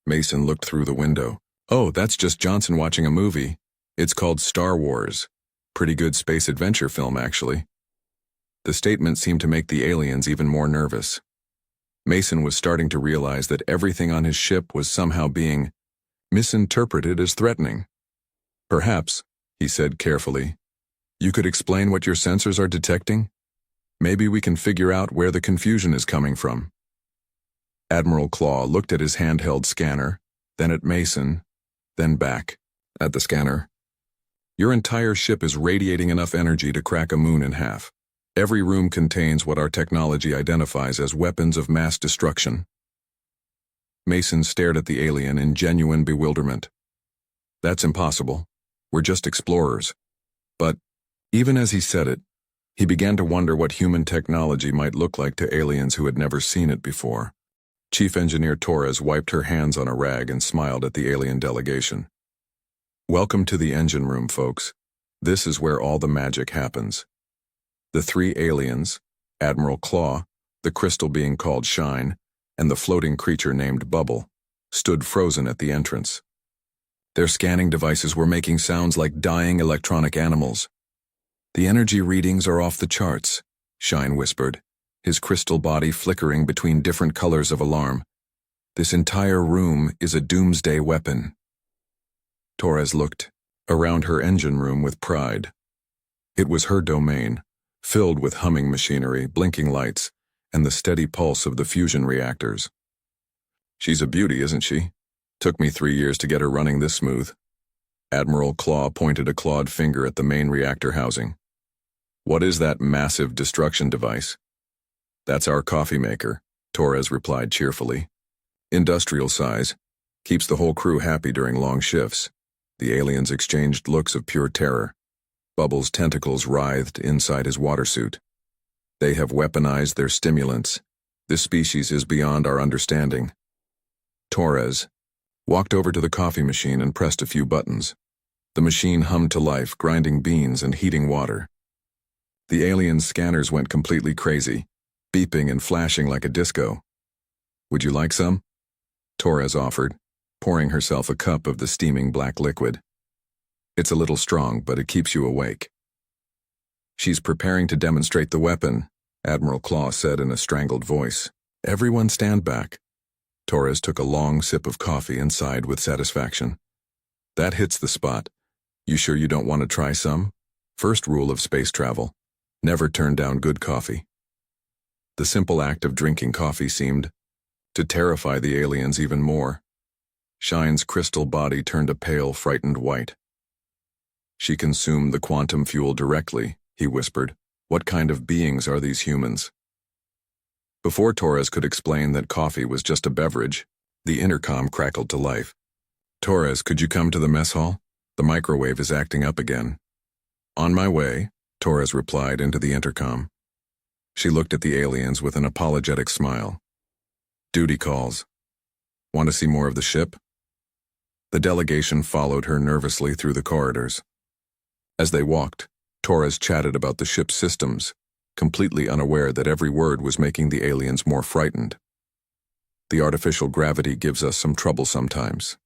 Speaker 2: Mason looked through the window. Oh, that's just Johnson watching a movie. It's called Star Wars. Pretty good space adventure film, actually. The statement seemed to make the aliens even more nervous. Mason was starting to realize that everything on his ship was somehow being misinterpreted as threatening. Perhaps, he said carefully, you could explain what your sensors are detecting? Maybe we can figure out where the confusion is coming from. Admiral Claw looked at his handheld scanner, then at Mason, then back at the scanner. Your entire ship is radiating enough energy to crack a moon in half. Every room contains what our technology identifies as weapons of mass destruction. Mason stared at the alien in genuine bewilderment. That's impossible. We're just explorers. But, even as he said it, He began to wonder what human technology might look like to aliens who had never seen it before. Chief Engineer Torres wiped her hands on a rag and smiled at the alien delegation. "Welcome to the engine room, folks. This is where all the magic happens." The three aliens, Admiral Claw, the crystal being called Shine, and the floating creature named Bubble, stood frozen at the entrance. Their scanning devices were making sounds like dying electronic animals. "The energy readings are off the charts," Shine whispered, his crystal body flickering between different colors of alarm. "This entire room is a doomsday weapon." Torres looked around her engine room with pride. It was her domain, filled with humming machinery, blinking lights, and the steady pulse of the fusion reactors. "She's a beauty, isn't she? Took me 3 years to get her running this smooth." Admiral Claw pointed a clawed finger at the main reactor housing. "What is that massive destruction device?" "That's our coffee maker," Torres replied cheerfully. "Industrial size. Keeps the whole crew happy during long shifts." The aliens exchanged looks of pure terror. Bubble's tentacles writhed inside his water suit. "They have weaponized their stimulants. This species is beyond our understanding." Torres walked over to the coffee machine and pressed a few buttons. The machine hummed to life, grinding beans and heating water. The alien scanners went completely crazy, beeping and flashing like a disco. "Would you like some?" Torres offered, pouring herself a cup of the steaming black liquid. "It's a little strong, but it keeps you awake." "She's preparing to demonstrate the weapon," Admiral Claw said in a strangled voice. "Everyone stand back." Torres took a long sip of coffee and sighed with satisfaction. "That hits the spot. You sure you don't want to try some? First rule of space travel: never turn down good coffee." The simple act of drinking coffee seemed to terrify the aliens even more. Shine's crystal body turned a pale, frightened white. "She consumed the quantum fuel directly," he whispered. "What kind of beings are these humans?" Before Torres could explain that coffee was just a beverage, the intercom crackled to life. "Torres, could you come to the mess hall? The microwave is acting up again." "On my way," Torres replied into the intercom. She looked at the aliens with an apologetic smile. "Duty calls. Want to see more of the ship?" The delegation followed her nervously through the corridors. As they walked, Torres chatted about the ship's systems, completely unaware that every word was making the aliens more frightened. "The artificial gravity gives us some trouble sometimes,"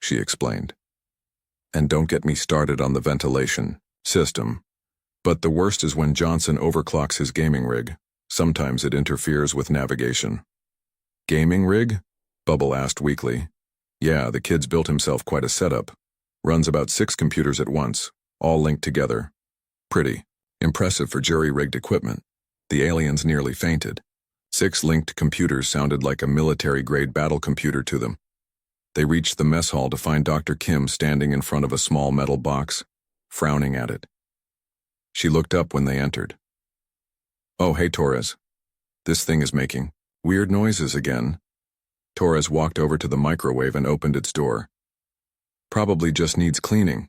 Speaker 2: she explained. "And don't get me started on the ventilation system. But the worst is when Johnson overclocks his gaming rig. Sometimes it interferes with navigation." "Gaming rig?" Bubble asked weakly. "Yeah, the kid's built himself quite a setup. Runs about 6 computers at once, all linked together. Pretty impressive for jury-rigged equipment." The aliens nearly fainted. 6 linked computers sounded like a military-grade battle computer to them. They reached the mess hall to find Dr. Kim standing in front of a small metal box, frowning at it. She looked up when they entered. "Oh, hey, Torres. This thing is making weird noises again." Torres walked over to the microwave and opened its door. "Probably just needs cleaning.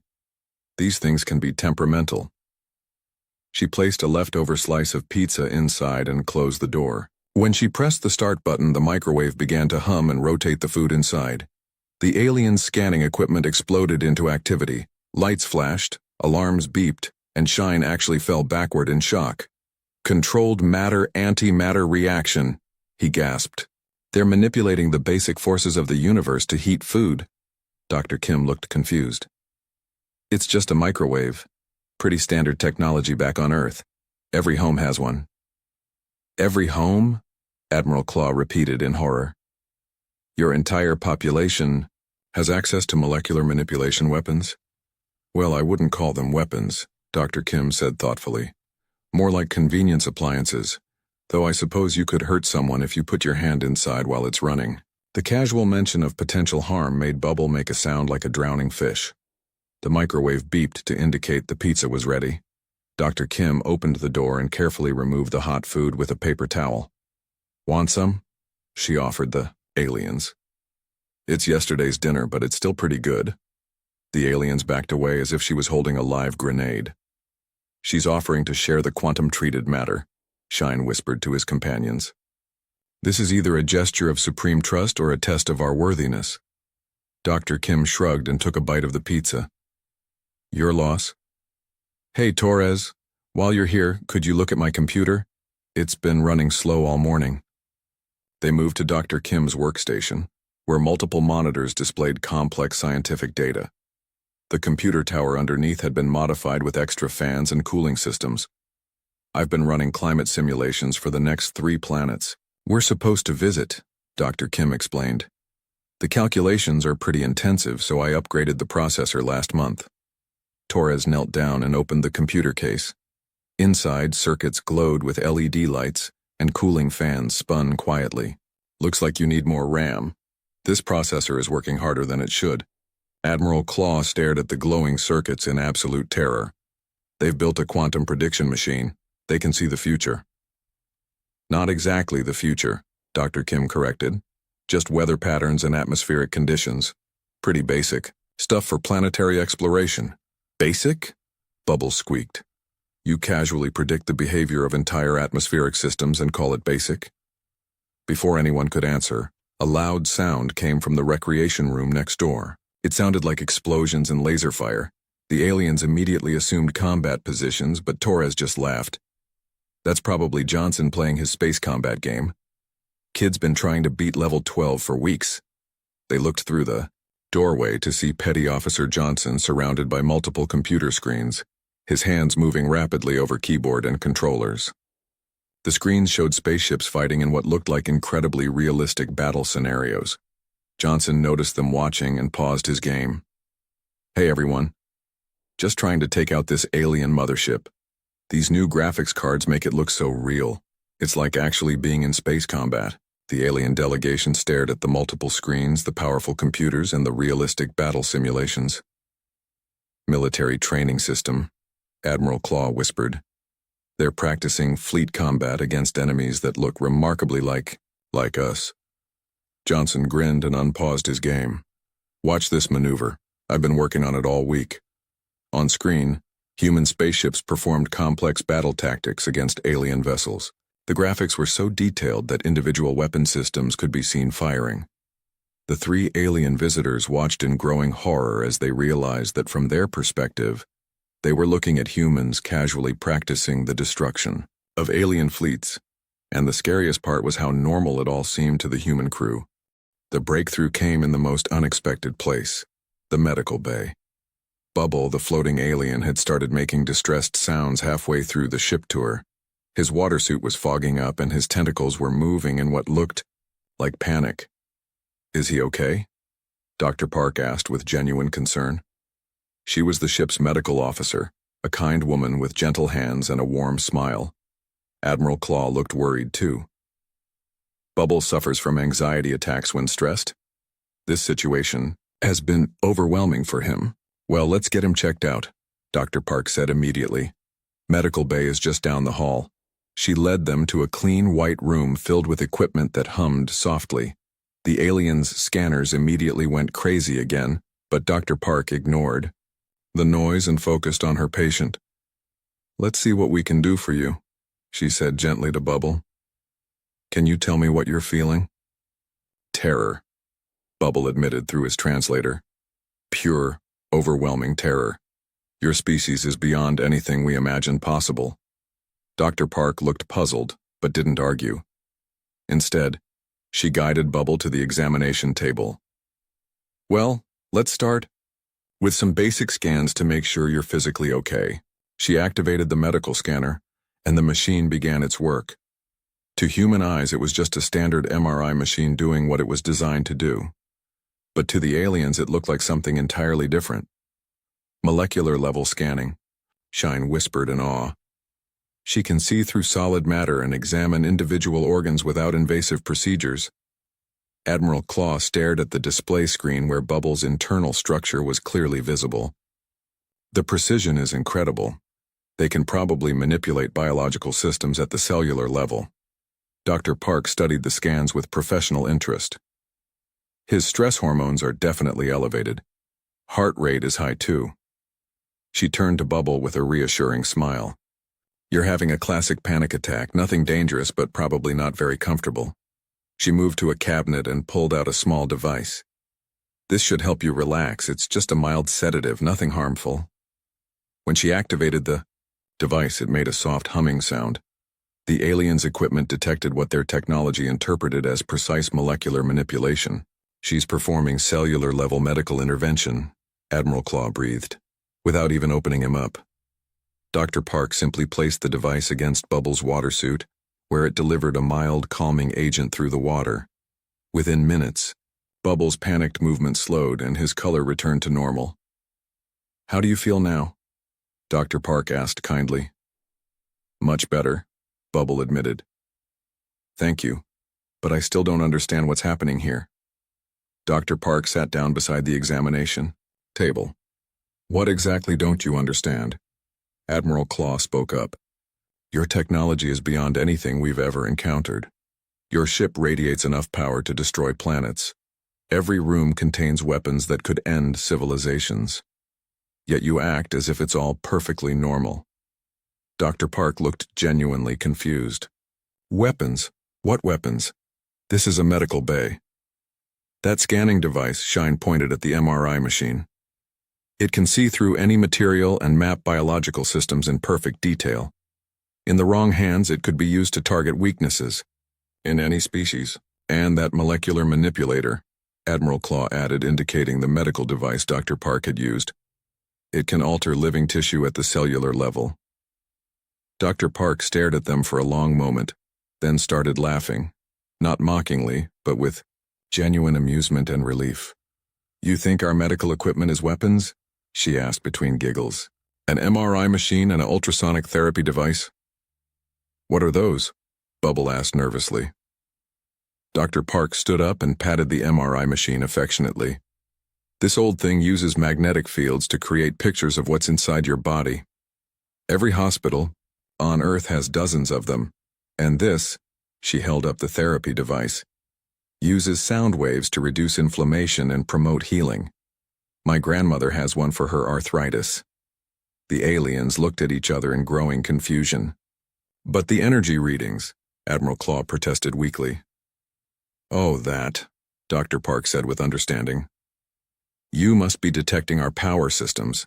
Speaker 2: These things can be temperamental." She placed a leftover slice of pizza inside and closed the door. When she pressed the start button, the microwave began to hum and rotate the food inside. The alien scanning equipment exploded into activity. Lights flashed, alarms beeped, and Shine actually fell backward in shock. "Controlled matter-antimatter reaction," he gasped. "They're manipulating the basic forces of the universe to heat food." Dr. Kim looked confused. "It's just a microwave. Pretty standard technology back on Earth. Every home has one." "Every home?" Admiral Claw repeated in horror. "Your entire population has access to molecular manipulation weapons?" "Well, I wouldn't call them weapons," Dr. Kim said thoughtfully. "More like convenience appliances, though I suppose you could hurt someone if you put your hand inside while it's running." The casual mention of potential harm made Bubble make a sound like a drowning fish. The microwave beeped to indicate the pizza was ready. Dr. Kim opened the door and carefully removed the hot food with a paper towel. "Want some?" she offered the aliens. "It's yesterday's dinner, but it's still pretty good." The aliens backed away as if she was holding a live grenade. She's offering to share the quantum-treated matter, Shine whispered to his companions. This is either a gesture of supreme trust or a test of our worthiness. Dr. Kim shrugged and took a bite of the pizza. Your loss? Hey, Torres, while you're here, could you look at my computer? It's been running slow all morning. They moved to Dr. Kim's workstation, where multiple monitors displayed complex scientific data. The computer tower underneath had been modified with extra fans and cooling systems. I've been running climate simulations for the next 3 planets. We're supposed to visit, Dr. Kim explained. The calculations are pretty intensive, so I upgraded the processor last month. Torres knelt down and opened the computer case. Inside, circuits glowed with LED lights, and cooling fans spun quietly. Looks like you need more RAM. This processor is working harder than it should. Admiral Claw stared at the glowing circuits in absolute terror. They've built a quantum prediction machine. They can see the future. Not exactly the future, Dr. Kim corrected. Just weather patterns and atmospheric conditions. Pretty basic. Stuff for planetary exploration. Basic? Bubbles squeaked. You casually predict the behavior of entire atmospheric systems and call it basic? Before anyone could answer, a loud sound came from the recreation room next door. It sounded like explosions and laser fire. The aliens immediately assumed combat positions, but Torres just laughed. That's probably Johnson playing his space combat game. Kid's been trying to beat level 12 for weeks. They looked through the doorway to see Petty Officer Johnson surrounded by multiple computer screens, his hands moving rapidly over keyboard and controllers. The screens showed spaceships fighting in what looked like incredibly realistic battle scenarios. Johnson noticed them watching and paused his game. Hey everyone. Just trying to take out this alien mothership. These new graphics cards make it look so real. It's like actually being in space combat. The alien delegation stared at the multiple screens, the powerful computers, and the realistic battle simulations. Military training system, Admiral Claw whispered. They're practicing fleet combat against enemies that look remarkably like us. Johnson grinned and unpaused his game. Watch this maneuver. I've been working on it all week. On screen, human spaceships performed complex battle tactics against alien vessels. The graphics were so detailed that individual weapon systems could be seen firing. The 3 alien visitors watched in growing horror as they realized that from their perspective, they were looking at humans casually practicing the destruction of alien fleets, and the scariest part was how normal it all seemed to the human crew. The breakthrough came in the most unexpected place, the medical bay. Bubble, the floating alien, had started making distressed sounds halfway through the ship tour. His water suit was fogging up and his tentacles were moving in what looked like panic. Is he okay? Dr. Park asked with genuine concern. She was the ship's medical officer, a kind woman with gentle hands and a warm smile. Admiral Claw looked worried too. Bubble suffers from anxiety attacks when stressed. This situation has been overwhelming for him. Well, let's get him checked out, Dr. Park said immediately. Medical bay is just down the hall. She led them to a clean white room filled with equipment that hummed softly. The aliens' scanners immediately went crazy again, but Dr. Park ignored the noise and focused on her patient. Let's see what we can do for you, she said gently to Bubble. Can you tell me what you're feeling? Terror, Bubble admitted through his translator. Pure, overwhelming terror. Your species is beyond anything we imagined possible. Dr. Park looked puzzled, but didn't argue. Instead, she guided Bubble to the examination table. Well, let's start with some basic scans to make sure you're physically okay. She activated the medical scanner, and the machine began its work. To human eyes, it was just a standard MRI machine doing what it was designed to do. But to the aliens, it looked like something entirely different. Molecular-level scanning, Shine whispered in awe. She can see through solid matter and examine individual organs without invasive procedures. Admiral Claw stared at the display screen where Bubble's internal structure was clearly visible. The precision is incredible. They can probably manipulate biological systems at the cellular level. Dr. Park studied the scans with professional interest. His stress hormones are definitely elevated. Heart rate is high too. She turned to Bubble with a reassuring smile. You're having a classic panic attack, nothing dangerous but probably not very comfortable. She moved to a cabinet and pulled out a small device. This should help you relax, it's just a mild sedative, nothing harmful. When she activated the device, it made a soft humming sound. The aliens' equipment detected what their technology interpreted as precise molecular manipulation. She's performing cellular-level medical intervention, Admiral Claw breathed, without even opening him up. Dr. Park simply placed the device against Bubble's water suit, where it delivered a mild, calming agent through the water. Within minutes, Bubbles' panicked movement slowed and his color returned to normal. How do you feel now? Dr. Park asked kindly. Much better, Bubble admitted. Thank you, but I still don't understand what's happening here. Dr. Park sat down beside the examination table. What exactly don't you understand? Admiral Claw spoke up. Your technology is beyond anything we've ever encountered. Your ship radiates enough power to destroy planets. Every room contains weapons that could end civilizations. Yet you act as if it's all perfectly normal. Dr. Park looked genuinely confused. Weapons? What weapons? This is a medical bay. That scanning device, Shine pointed at the MRI machine. It can see through any material and map biological systems in perfect detail. In the wrong hands, it could be used to target weaknesses in any species. And that molecular manipulator, Admiral Claw added, indicating the medical device Dr. Park had used. It can alter living tissue at the cellular level. Dr. Park stared at them for a long moment, then started laughing, not mockingly, but with genuine amusement and relief. You think our medical equipment is weapons? She asked between giggles. An MRI machine and an ultrasonic therapy device? What are those? Bubble asked nervously. Dr. Park stood up and patted the MRI machine affectionately. This old thing uses magnetic fields to create pictures of what's inside your body. Every hospital on Earth has dozens of them, and this, she held up the therapy device, uses sound waves to reduce inflammation and promote healing. My grandmother has one for her arthritis. The aliens looked at each other in growing confusion. But the energy readings, Admiral Claw protested weakly. Oh, that, Dr. Park said with understanding. You must be detecting our power systems.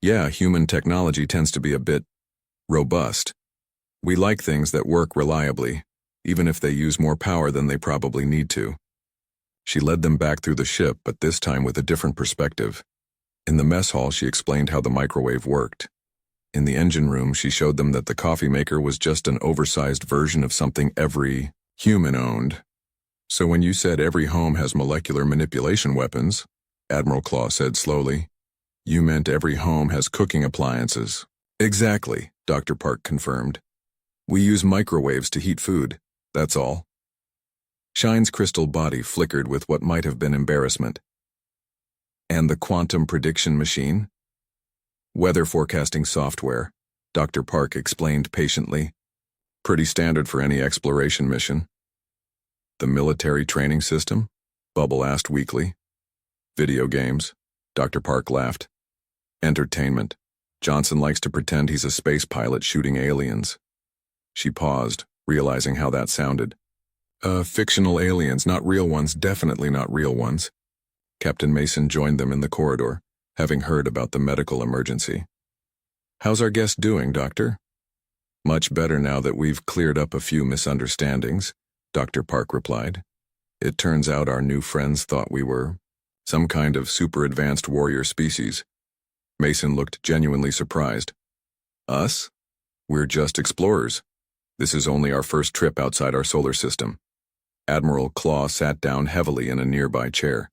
Speaker 2: Yeah, human technology tends to be a bit robust. We like things that work reliably, even if they use more power than they probably need to. She led them back through the ship, but this time with a different perspective. In the mess hall, she explained how the microwave worked. In the engine room, she showed them that the coffee maker was just an oversized version of something every human owned. So when you said every home has molecular manipulation weapons, Admiral Claw said slowly, you meant every home has cooking appliances. Exactly, Dr. Park confirmed. We use microwaves to heat food, that's all. Shine's crystal body flickered with what might have been embarrassment. And the quantum prediction machine? Weather forecasting software, Dr. Park explained patiently. Pretty standard for any exploration mission. The military training system? Bubble asked weakly. Video games, Dr. Park laughed. Entertainment. Johnson likes to pretend he's a space pilot shooting aliens. She paused, realizing how that sounded. Fictional aliens, not real ones, definitely not real ones. Captain Mason joined them in the corridor, having heard about the medical emergency. How's our guest doing, Doctor? Much better now that we've cleared up a few misunderstandings, Dr. Park replied. It turns out our new friends thought we were some kind of super-advanced warrior species. Mason looked genuinely surprised. Us? We're just explorers. This is only our first trip outside our solar system. Admiral Claw sat down heavily in a nearby chair.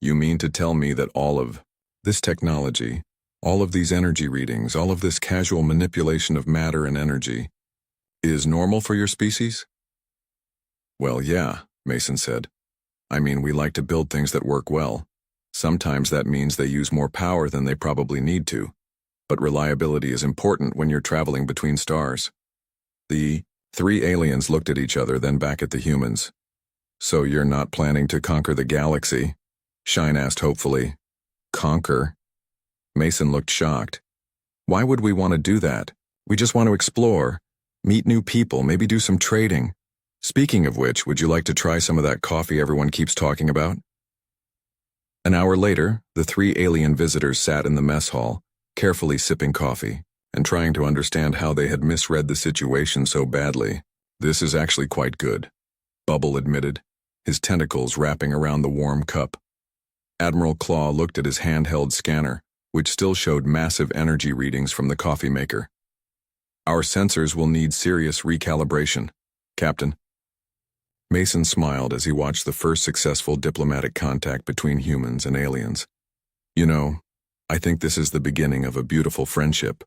Speaker 2: You mean to tell me that all of this technology, all of these energy readings, all of this casual manipulation of matter and energy, is normal for your species? Well, yeah, Mason said. I mean, we like to build things that work well. Sometimes that means they use more power than they probably need to. But reliability is important when you're traveling between stars. The three aliens looked at each other, then back at the humans. So you're not planning to conquer the galaxy? Shine asked hopefully. Conquer? Mason looked shocked. Why would we want to do that? We just want to explore, meet new people, maybe do some trading. Speaking of which, would you like to try some of that coffee everyone keeps talking about? An hour later, the 3 alien visitors sat in the mess hall, carefully sipping coffee, and trying to understand how they had misread the situation so badly. This is actually quite good, Bubble admitted, his tentacles wrapping around the warm cup. Admiral Claw looked at his handheld scanner, which still showed massive energy readings from the coffee maker. Our sensors will need serious recalibration, Captain. Mason smiled as he watched the first successful diplomatic contact between humans and aliens. You know, I think this is the beginning of a beautiful friendship.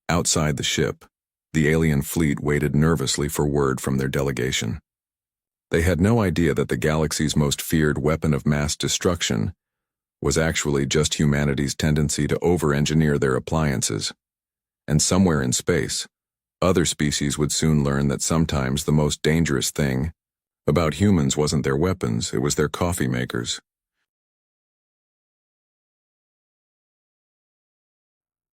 Speaker 2: Outside the ship, the alien fleet waited nervously for word from their delegation. They had no idea that the galaxy's most feared weapon of mass destruction was actually just humanity's tendency to over-engineer their appliances. And somewhere in space, other species would soon learn that sometimes the most dangerous thing about humans wasn't their weapons, it was their coffee makers.